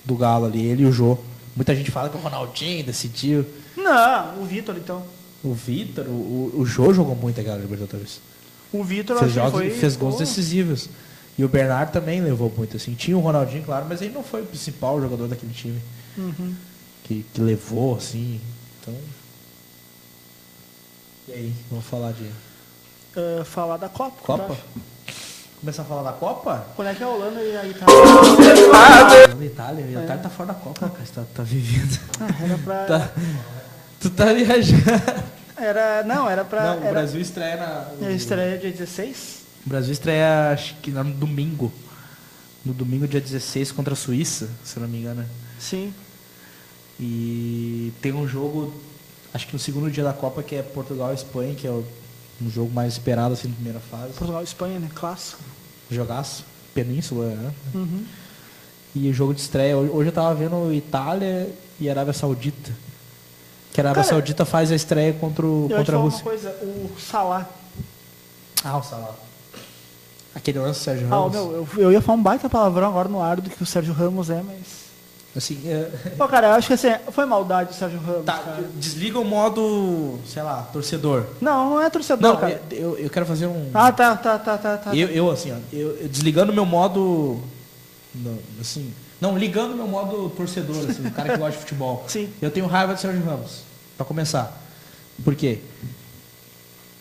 do Galo ali, ele e o Jô. Muita gente fala que o Ronaldinho decidiu. Não, o Vitor então. O Vitor, o Jô jogou muito aquela Libertadores. O Vitor fez gols decisivos. E o Bernard também levou muito, assim. Tinha o Ronaldinho, claro, mas ele não foi o principal jogador daquele time. Que levou, assim. Então... E aí, vamos falar de... falar da Copa. Começar a falar da Copa? Quando é que é a Holanda e a Itália? A Itália. A Itália tá fora da Copa, cara. Você tá vivendo. Era pra... Tu tá viajando. Era pra... Não, o Brasil estreia na... Estreia dia 16? O Brasil estreia, acho que no domingo. No domingo, dia 16, contra a Suíça, se eu não me engano. Sim. E tem um jogo, acho que no segundo dia da Copa, que é Portugal e Espanha, que é um jogo mais esperado, assim, na primeira fase. Portugal e Espanha, né? Clássico. Jogaço. Península, né? E o jogo de estreia, hoje eu tava vendo Itália e Arábia Saudita. Que a Arábia Saudita faz a estreia contra a Rússia. Uma coisa, o Salah. O Salah. Aquele lance do Sérgio Ramos. Eu ia falar um baita palavrão agora no ar do que o Sérgio Ramos é, mas... Assim, cara, eu acho que assim, foi maldade o Sérgio Ramos. Tá, desliga o modo, sei lá, torcedor. Não é torcedor, não, cara. Eu quero fazer um... Tá. Eu desligando meu modo... Assim, não, ligando meu modo torcedor, assim, o cara que gosta de futebol. Sim. Eu tenho raiva do Sérgio Ramos, pra começar. Por quê?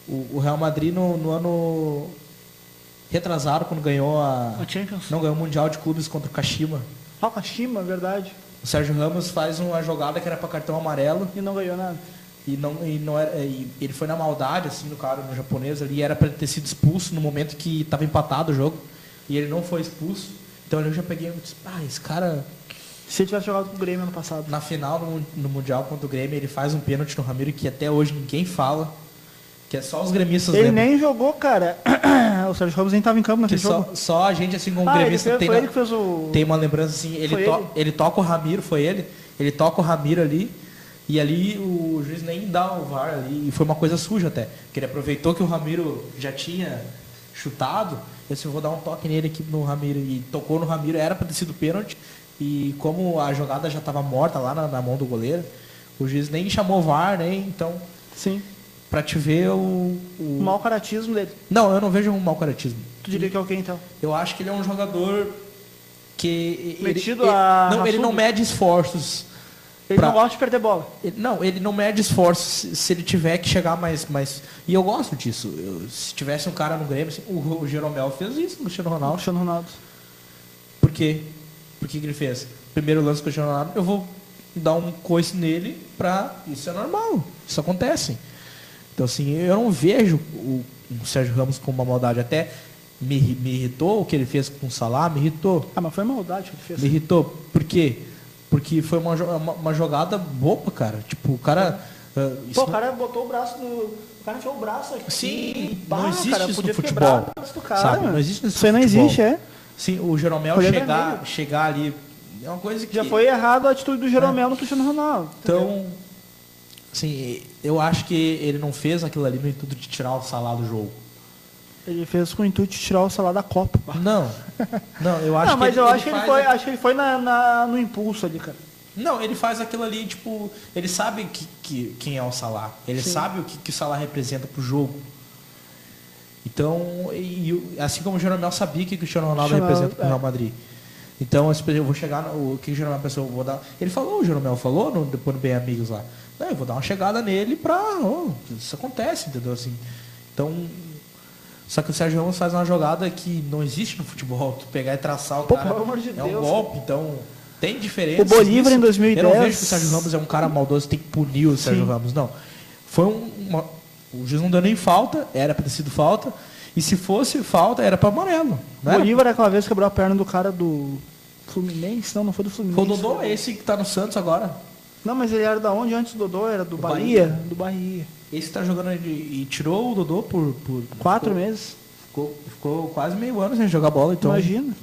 O Real Madrid no ano retrasado, quando ganhou a Champions. Não, ganhou o Mundial de Clubes contra o Kashima. Kashima, verdade. O Sérgio Ramos faz uma jogada que era para cartão amarelo. E não ganhou nada. E não era, ele foi na maldade, assim, no cara, no japonês ali, era para ter sido expulso no momento que estava empatado o jogo. E ele não foi expulso. Então eu já peguei e disse, esse cara... Se ele tivesse jogado com o Grêmio ano passado. Na final, no Mundial contra o Grêmio, ele faz um pênalti no Ramiro que até hoje ninguém fala. Que é só os gremistas Ele lembram. Nem jogou, cara. O Sérgio Ramos nem estava em campo naquele jogo. Só a gente, assim, como gremista, tem uma lembrança, assim, ele toca o Ramiro, foi ele? Ele toca o Ramiro ali, e ali o juiz nem dá o VAR ali, e foi uma coisa suja até. Porque ele aproveitou que o Ramiro já tinha chutado, e assim, vou dar um toque nele aqui no Ramiro, e tocou no Ramiro, era para ter sido pênalti, e como a jogada já estava morta lá na mão do goleiro, o juiz nem chamou o VAR, nem, então... Sim. Pra te ver o mau caratismo dele. Não, eu não vejo um mau caratismo. Tu diria que é o quê, então? Eu acho que ele é um jogador que... Ele não mede esforços. Ele não gosta de perder bola. Ele não mede esforços se ele tiver que chegar mais... E eu gosto disso. Se tivesse um cara no Grêmio, assim, o Jeromel fez isso no Cristiano Ronaldo. Por quê? Por que ele fez? Primeiro lance com o Cristiano Ronaldo, eu vou dar um coice nele pra... Isso é normal. Isso acontece. Então, assim, eu não vejo o Sérgio Ramos com uma maldade. Até me irritou o que ele fez com o Salah, me irritou. Mas foi maldade que ele fez. Me irritou. Por quê? Porque foi uma jogada boba, cara. Tipo, o cara... o cara botou o braço do... O cara enfiou o braço aqui. Sim, não existe cara, isso no futebol. Cara, sabe? Não existe isso não existe, é? Sim, o Jeromel chegar ali... É uma coisa que... Já foi errado a atitude do Jeromel no Cristiano Ronaldo. Então... Assim, eu acho que ele não fez aquilo ali no intuito de tirar o Salah do jogo. Ele fez com o intuito de tirar o Salah da Copa. Não, eu acho acho que ele foi no impulso ali, cara. Não, ele faz aquilo ali, tipo, ele sabe quem é o Salah. Ele sabe o que o Salah representa pro jogo. Então, assim como o Jeromel sabia que o Cristiano Ronaldo representa pro Real Madrid. Então, eu vou chegar o que o Jeromel pensou, vou dar. Ele falou, o Jeromel falou depois no Bem Amigos lá. Não, eu vou dar uma chegada nele isso acontece, entendeu? Assim, então, só que o Sérgio Ramos faz uma jogada que não existe no futebol, tu pegar e traçar o cara. Pelo amor de Deus. Um golpe, então tem diferença. O Bolívar em 2010. Eu não vejo que o Sérgio Ramos é um cara maldoso, tem que punir o Sérgio Ramos, não. Foi o juiz não deu nem falta, era para ter sido falta, e se fosse falta, era para amarelo. O Bolívar aquela vez quebrou a perna do cara do Fluminense, não foi do Fluminense. Foi o Dodô, esse que tá no Santos agora. Não, mas ele era da onde? Antes do Dodô, era do Bahia. Do Bahia. Esse tá jogando e tirou o Dodô por 4 meses. Ficou quase meio ano sem jogar bola, então. Imagina.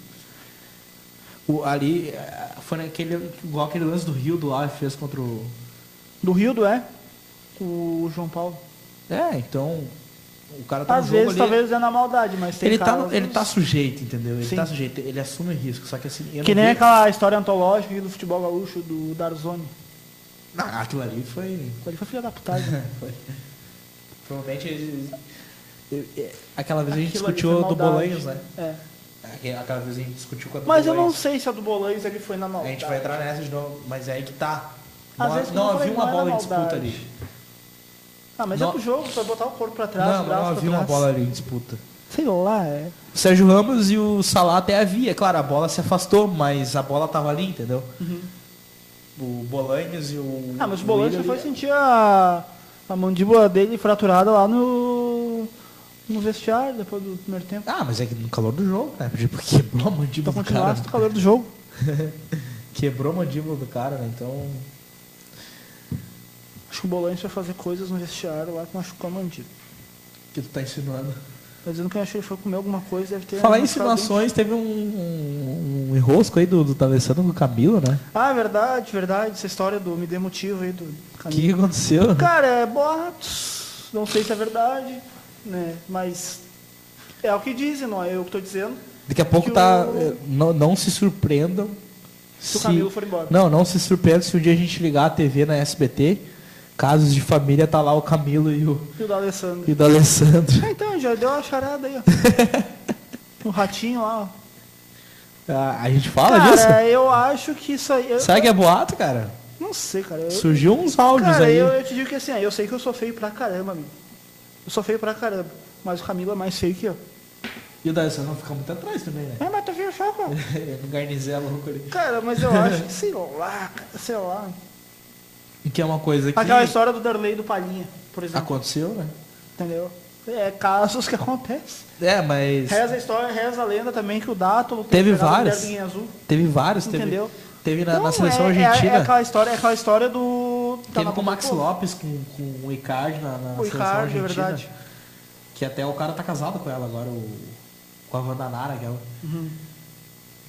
Ali foi igual aquele lance do Rio do Ave fez contra o. Do Rio o João Paulo. Então. O cara tá às vezes, ali, talvez é na maldade, mas tem ele tá sujeito, entendeu? Ele tá sujeito, ele assume risco, só que assim... Que nem aquela história antológica do futebol gaúcho, do Darzoni. Não, aquilo ali foi... Aquilo ali foi filha da putagem. Foi. Provavelmente... Aquela vez a gente discutiu do Bolanhos, né? Aquela vez a gente discutiu com a do Mas Bolanhos. Eu não sei se a do Bolanhos ele foi na maldade. A gente vai entrar nessa de novo, mas é aí que tá. Não havia uma bola em disputa ali. Mas é pro jogo, só botar o corpo pra trás, não havia uma bola ali em disputa. Sei lá, O Sérgio Ramos e o Salah até havia, claro, a bola se afastou, mas a bola tava ali, entendeu? Uhum. O Bolanhos e o... mas o Bolanhos só foi sentir a mandíbula dele fraturada lá no vestiário, depois do primeiro tempo. Mas é que no calor do jogo, né? Porque quebrou a mandíbula do cara. No calor do jogo. Quebrou a mandíbula do cara, né? Então... Acho que o Bolanhos vai fazer coisas no vestiário lá que machucou a mandíbula. Que tu tá insinuando? Tá dizendo que eu achei que ele foi comer alguma coisa, deve ter... Falar em insinuações, teve um enrosco aí do D'Alessandro com o Camilo, né? Verdade. Essa história do me dê motivo aí do Camilo. O que aconteceu? Cara, é boatos. Não sei se é verdade, né? Mas é o que dizem, não é eu que tô dizendo. Daqui a pouco não se surpreendam se o Camilo for embora. Não se surpreendam se um dia a gente ligar a TV na SBT... Casos de família, tá lá o Camilo e o D'Alessandro. Então, já deu uma charada aí, ó. O ratinho lá, ó. A gente fala disso? Cara, eu acho que isso aí... Sabe que é boato, cara? Não sei, cara. Surgiu uns áudios aí. Eu te digo que assim, eu sei que eu sou feio pra caramba, amigo. Eu sou feio pra caramba. Mas o Camilo é mais feio que eu. E o D'Alessandro fica muito atrás também, né? Mas tu viu só, cara? No garnizel louco ali. Cara, mas eu acho que, sei lá. Que é uma coisa que... Aquela história do Darley e do Palhinha, por exemplo. Aconteceu, né? Entendeu? É casos que acontecem. Mas... Reza a história, reza a lenda também que o Dátolo... Teve vários. Teve vários. Entendeu? Teve na seleção argentina. É aquela história do... Teve com o Max Lopes, com o Icardi na seleção argentina. É verdade. Que até o cara tá casado com ela agora, com a Wanda Nara, aquela. Uhum.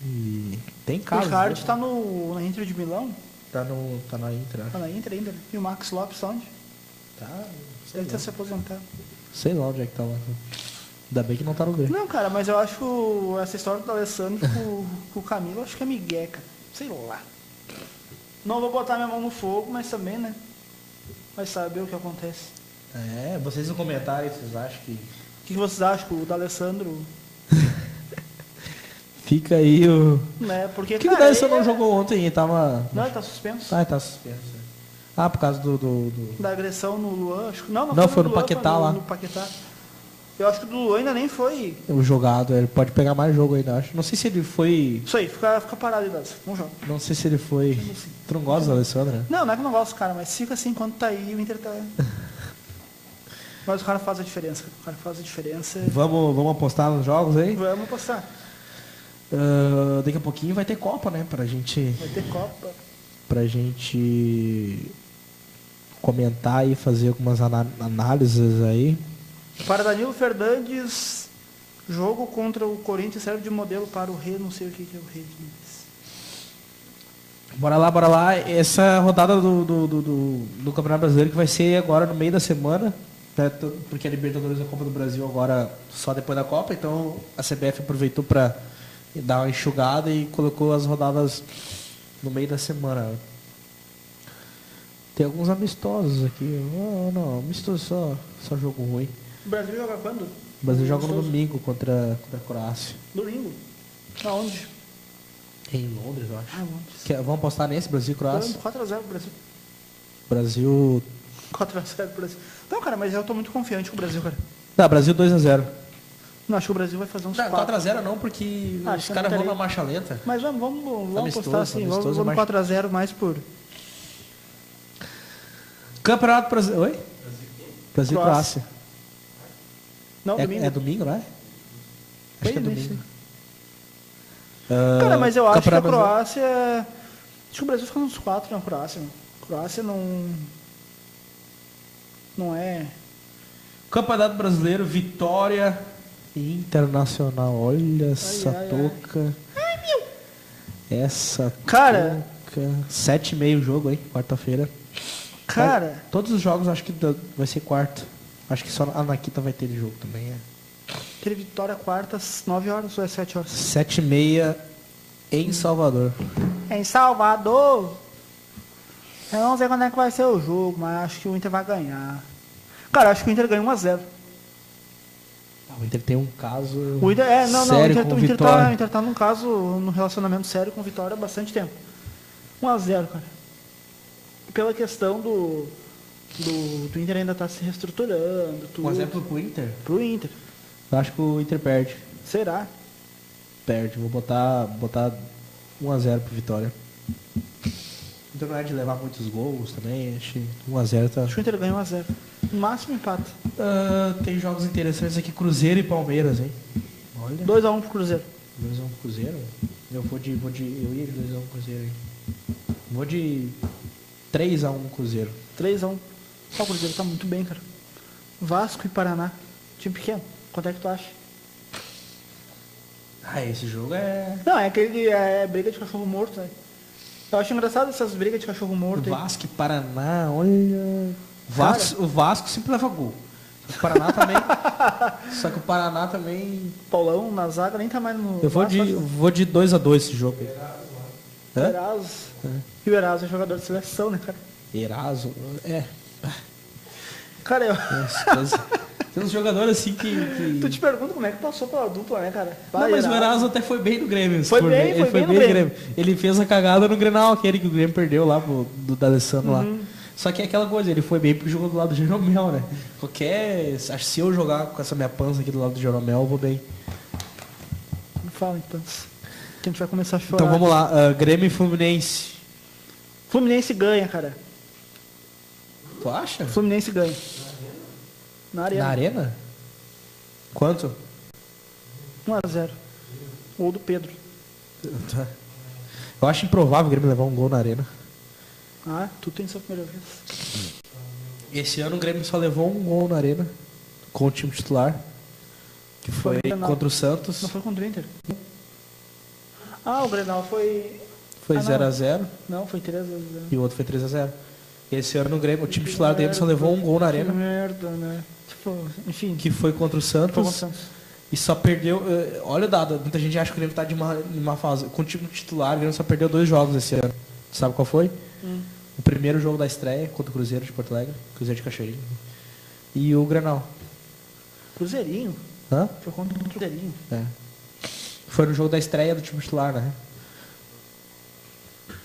E tem casos. O Icardi tá na Inter de Milão? Tá na Inter. Tá na Inter ainda. E o Max Lopes onde? Tá. Deve ter se aposentado. Sei lá onde é que tá lá. Ainda bem que não tá no Grêmio. Não, cara, mas eu acho que essa história do Alessandro com o Camilo, eu acho que é migué, cara. Sei lá. Não vou botar minha mão no fogo, mas também, né? Vai saber o que acontece. Vocês no comentário, vocês acham que... O que vocês acham que o D'Alessandro... Fica aí o... Né? Porque, o que o D'Alessandro não jogou ontem? Ele tava... Não, ele tá suspenso. Ele tá suspenso. Por causa da agressão no Luan, acho que... Não, foi no Luan, Paquetá lá. No Paquetá. Eu acho que o do Luan ainda nem foi... O jogado, ele pode pegar mais jogo ainda, acho. Não sei se ele foi... Isso aí, fica parado aí, D'Alessandro. Vamos jogar. Não sei se ele foi... Tu não gosta do Alessandro, né? Não é que eu não gosto, cara, mas fica assim enquanto tá aí, o Inter tá... Mas o cara faz a diferença, cara. O cara faz a diferença. Vamos apostar nos jogos aí? Vamos apostar. Daqui a pouquinho vai ter Copa, né? Pra gente... Vai ter Copa. Pra gente comentar e fazer algumas análises aí. Para Danilo Fernandes, jogo contra o Corinthians serve de modelo para o Rei, não sei o que é o Rei. Bora lá. Essa rodada do Campeonato Brasileiro que vai ser agora no meio da semana, né, porque a Libertadores e a Copa do Brasil agora só depois da Copa, então a CBF aproveitou para dar uma enxugada e colocou as rodadas no meio da semana. Tem alguns amistosos aqui. Não, amistoso só jogo ruim. O Brasil joga quando? O Brasil joga no domingo contra a Croácia. Domingo? Aonde? Em Londres, eu acho. Londres. Vamos apostar nesse, Brasil e Croácia? 4x0 pro Brasil. Brasil... 4x0 pro Brasil. Não, cara, mas eu tô muito confiante com o Brasil, cara. Não, Brasil 2x0. Não, acho que o Brasil vai fazer uns 4x0 não, porque os caras vão na marcha lenta. Mas vamos apostar assim, vamos 4x0 mais por... Campeonato Brasileiro. Oi? Brasil e Croácia. Não, domingo. É domingo, não é? Acho que é domingo. Cara, mas eu acho que a Croácia... Acho que o Brasil fica uns 4 na Croácia. Croácia não é... Campeonato Brasileiro, Vitória Internacional. Olha essa touca. Ai, meu! Essa cara, touca. 7h30 o jogo, hein? Quarta-feira. Cara... Todos os jogos acho que vai ser quarta. Acho que só a Naquita vai ter jogo também, Aquele Vitória quarta, 9 horas ou é 7 horas? 7h30 em Salvador. Em Salvador? Eu não sei quando é que vai ser o jogo, mas acho que o Inter vai ganhar. Cara, acho que o Inter ganha 1x0. O Inter tem um caso o Inter, sério com Vitória. O Inter tá num caso, num relacionamento sério com Vitória há bastante tempo. 1x0, cara. Pela questão do Inter ainda tá se reestruturando. 1x0 pro Inter? Pro Inter. Eu acho que o Inter perde. Será? Perde. Vou botar 1x0 pro Vitória. O Inter não é de levar muitos gols também. Acho que 1x0 tá... Acho que o Inter ganha 1x0. No máximo empata. Tem jogos interessantes aqui. Cruzeiro e Palmeiras, hein? Olha. 2x1 pro Cruzeiro. 2x1 pro Cruzeiro? Eu ia de 2x1 pro Cruzeiro, hein? Vou de 3x1 Cruzeiro. 3x1. O Cruzeiro tá muito bem, cara. Vasco e Paraná. Time pequeno. Quanto é que tu acha? Esse jogo é... Não, é aquele briga de cachorro morto, né? Eu acho engraçado essas brigas de cachorro morto. Vasco e Paraná, olha... O Vasco sempre leva gol. O Paraná também... Só que o Paraná também... Paulão na zaga nem tá mais no... Eu vou de 2x2 esse jogo. Eraso. E o Eraso é jogador de seleção, né, cara? Eraso, Cara, eu... Tem uns jogadores assim que... Tu te pergunta como é que passou pela dupla, né, cara? Não, mas o Eraso até foi bem no Grêmio. Foi bem no Grêmio. Ele fez a cagada no Grenal, aquele que o Grêmio perdeu lá do D'Alessandro lá. Só que é aquela coisa, ele foi bem porque jogou do lado do Jeromel, né? Acho que se eu jogar com essa minha pança aqui do lado do Jeromel, eu vou bem. Não fala então. Que a gente vai começar a chorar. Então vamos lá, Grêmio e Fluminense. Fluminense ganha, cara. Tu acha? Fluminense ganha. Na Arena. Na Arena? Quanto? 1-0. Ou do Pedro. Eu acho improvável o Grêmio levar um gol na Arena. Ah, tu tem sua primeira vez. Esse ano o Grêmio só levou um gol na Arena com o time titular, que foi contra o Santos. Não foi contra o Inter? Ah, o Grenal foi... Foi 0-0. Não, foi 3-0. E o outro foi 3-0. Esse ano o Grêmio, o time titular dele só levou um gol na Arena. Que merda, né? Tipo, enfim. Que foi contra o Santos. E só perdeu... Olha o dado, muita gente acha que o Grêmio tá de uma fase. Com o time titular, o Grêmio só perdeu 2 jogos esse ano. Sabe qual foi? O primeiro jogo da estreia contra o Cruzeiro de Porto Alegre, Cruzeiro de Cachoeirinho. E o Grenal. Cruzeirinho? Hã? Foi contra o Cruzeirinho. É. Foi no jogo da estreia do time titular, né?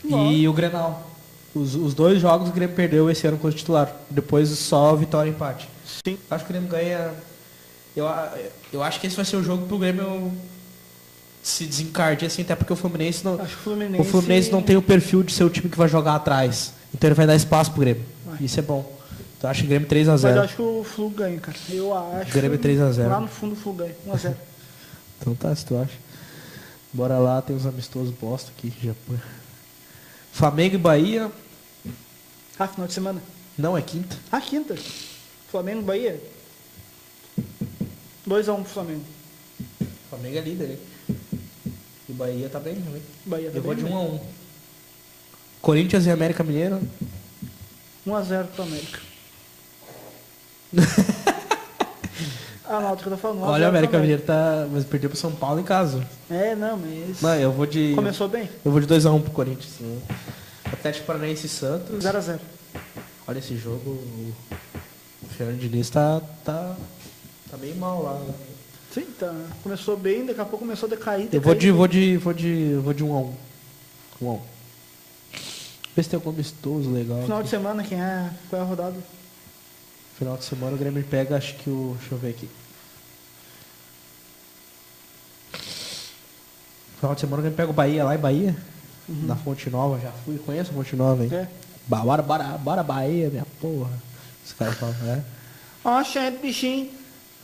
Nossa. E o Grenal. Os 2 jogos o Grêmio perdeu esse ano com o titular. Depois só vitória e empate. Sim. Acho que o Grêmio ganha... Eu acho que esse vai ser o jogo pro Grêmio se desencarde, assim, até porque o Fluminense não tem o perfil de ser o time que vai jogar atrás. Então ele vai dar espaço pro Grêmio. Isso é bom. Então eu acho que o Grêmio 3-0. Mas eu acho que o Flu ganha, cara. Eu acho. O Grêmio 3-0. Lá no fundo o Flu ganha. 1-0. Então tá, se tu acha. Bora lá, tem uns amistosos bosta aqui. Já... Flamengo e Bahia. Ah, final de semana. Não, é quinta. Ah, quinta. Flamengo e Bahia. 2-1 pro Flamengo. Flamengo é líder, hein? E Bahia tá bem ruim. Bahia tá eu vou bem de 1-1. Corinthians e América Mineiro. 1-0 pro América. Ah, não, o que eu tô falando. Olha, o América Mineiro tá... Mas perdeu pro São Paulo em casa. É, não, mas... Não, eu vou de... Começou bem? Eu vou de 2-1 pro Corinthians. Sim. Atlético Paranaense e Santos. 0-0. Olha esse jogo. O Fernando Diniz tá meio mal lá. Né? Sim, tá. Começou bem, daqui a pouco começou a decair. Eu vou de 1-1. 1-1. Vê se tem algum amistoso legal. Final aqui. de semana, qual é a rodada? Final de semana o Grêmio pega, acho que o... Deixa eu ver aqui. Final de semana o Grêmio pega o Bahia lá em Bahia. Na Fonte Nova, já fui. Conheço a Fonte Nova, hein? É. Bora Bahia, minha porra. Os caras falam, Ó, chefe, bichinho.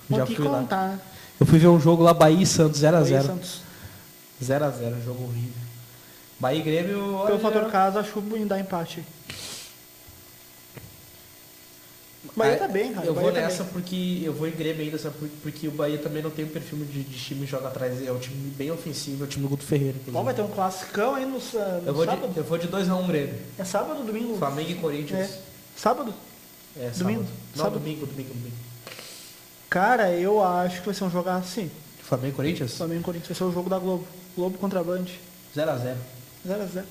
Vou Já te fui contar. lá. Eu fui ver um jogo lá, Bahia e Santos, 0x0. Bahia e Santos. 0x0, jogo horrível. Bahia e Grêmio... Pelo fator casa, acho que dá empate. Bahia tá bem, cara. Eu Bahia vou tá nessa bem. porque eu vou em Grêmio ainda, sabe? Porque o Bahia também não tem um perfil de time que joga atrás. É um time bem ofensivo, é o time do Guto Ferreira. Bom, vai ter um classicão aí no sábado. Eu vou de 2x1 Grêmio. É sábado ou domingo? Flamengo e Corinthians. É. Sábado? É, domingo? Sábado. Não, Sábado. domingo. Cara, eu acho que vai ser um jogo assim. Flamengo e Corinthians? Flamengo e Corinthians vai ser o jogo da Globo. Globo contra a Band. 0x0. 0x0.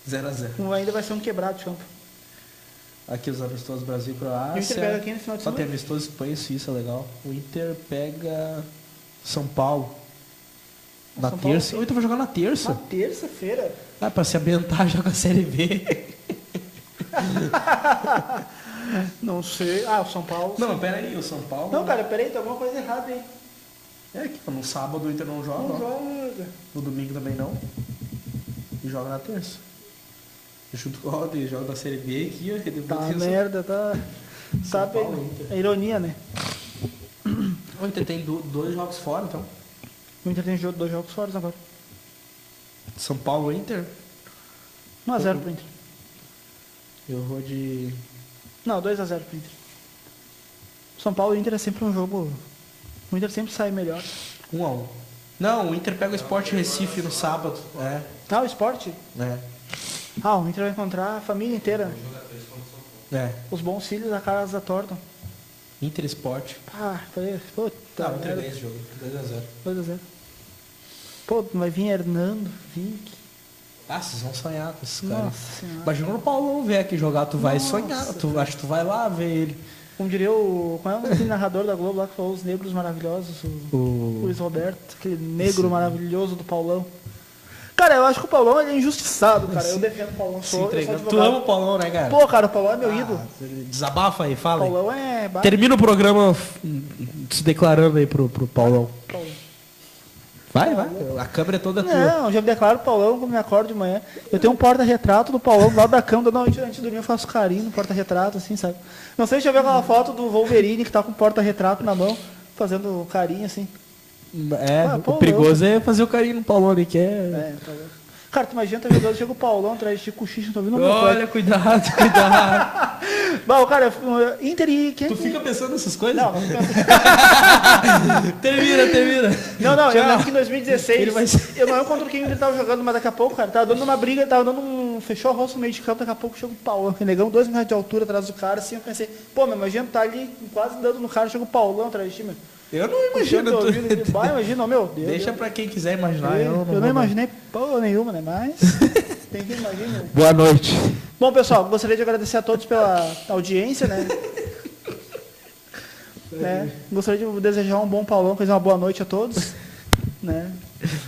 0x0. Ainda vai ser um quebrado de campo. Aqui os amistosos Brasil e E o Croácia. Inter pega quem no final de Só tem semana? amistoso Espanha e Suíça, legal. O Inter pega São Paulo. Na São Paulo, terça. sim. O Inter vai jogar na terça. Na terça-feira. Ah, pra se ambientar, joga a Série B. Não sei. Ah, o São Paulo. Não, sim. pera aí, o São Paulo... Não, cara, peraí, tem alguma coisa errada aí. É que no sábado o Inter não joga. Não ó. joga. No domingo também não. E joga na terça. Junto com o Roda, joga da Série B aqui, ó. E depois Tá tem o merda, tá. Sabe? Paulo, Inter. É ironia, né? O Inter tem 2 jogos fora, então. O Inter tem 2 jogos fora agora. São Paulo e Inter. 1x0 pro Inter. Eu vou de... Não, 2x0 pro Inter. São Paulo e Inter é sempre um jogo. O Inter sempre sai melhor. 1x1. Não, o Inter pega o Sport Recife no sábado. É. Ah, o esporte? É. Ah, o Inter vai encontrar a família inteira. É. Os bons filhos da casa da Torton. Inter Sport. Ah, falei, puta. Tá, o Inter ganha esse jogo. 2x0. 2x0. Pô, vai vir Hernando, Vink. Ah, vocês vão sonhar com esses caras. Nossa senhora. Imagina o Paulão ver aqui jogar, tu vai Nossa, sonhar. Acho que tu vai lá ver ele. Como diria o... Qual é o narrador da Globo lá que falou os negros maravilhosos? O Luiz Roberto, aquele negro Sim. maravilhoso do Paulão. Cara, eu acho que o Paulão ele é injustiçado, cara. Eu defendo o Paulão. Se entregando. Tu ama o Paulão, né, cara? Pô, cara, o Paulão é meu ídolo. Desabafa aí, O fala aí. Paulão é... Termina o programa se declarando aí pro Paulão. Paulão. Vai. A câmera é toda tua. Não, já me declaro o Paulão quando me acordo de manhã. Eu tenho um porta-retrato do Paulão do lado da cama. Da noite, antes de dormir, eu faço carinho no porta-retrato, assim, sabe? Não sei se já viu aquela foto do Wolverine que tá com o porta-retrato na mão, fazendo carinho, assim. O perigoso é fazer o carinho no Paulão ali, que é... Tá louco. Cara, tu imagina, tá jogando, chega o Paulão atrás de ti, cochicha, não tô ouvindo o meu pai. Olha, cuidado. Bom, cara, Inter e... Tu fica pensando nessas coisas? Não. Termina. Não, eu lembro que em 2016, eu não lembro contra quem ele tava jogando, mas daqui a pouco, cara, tava dando uma briga, fechou o rosto no meio de campo, daqui a pouco chega o Paulão, que negão 2 metros de altura atrás do cara, assim, eu pensei, pô, meu, imagina, tá ali quase dando no cara, chega o Paulão atrás de ti, meu. Eu não imagino. Imagina, meu Deus. Deixa pra quem quiser imaginar. Eu não imaginei porra nenhuma, né? Mas tem que imaginar. Boa noite. Bom, pessoal, gostaria de agradecer a todos pela audiência, né? Gostaria de desejar um bom Paulão, fazer uma boa noite a todos. Né?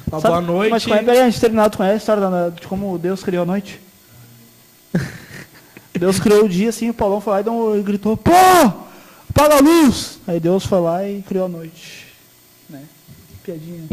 Boa noite. Mas peraí, a gente terminado com a história de como Deus criou a noite. Deus criou o dia, assim, o Paulão foi lá e gritou, pô! Apaga a luz! Aí Deus foi lá e criou a noite. Né? Piadinha.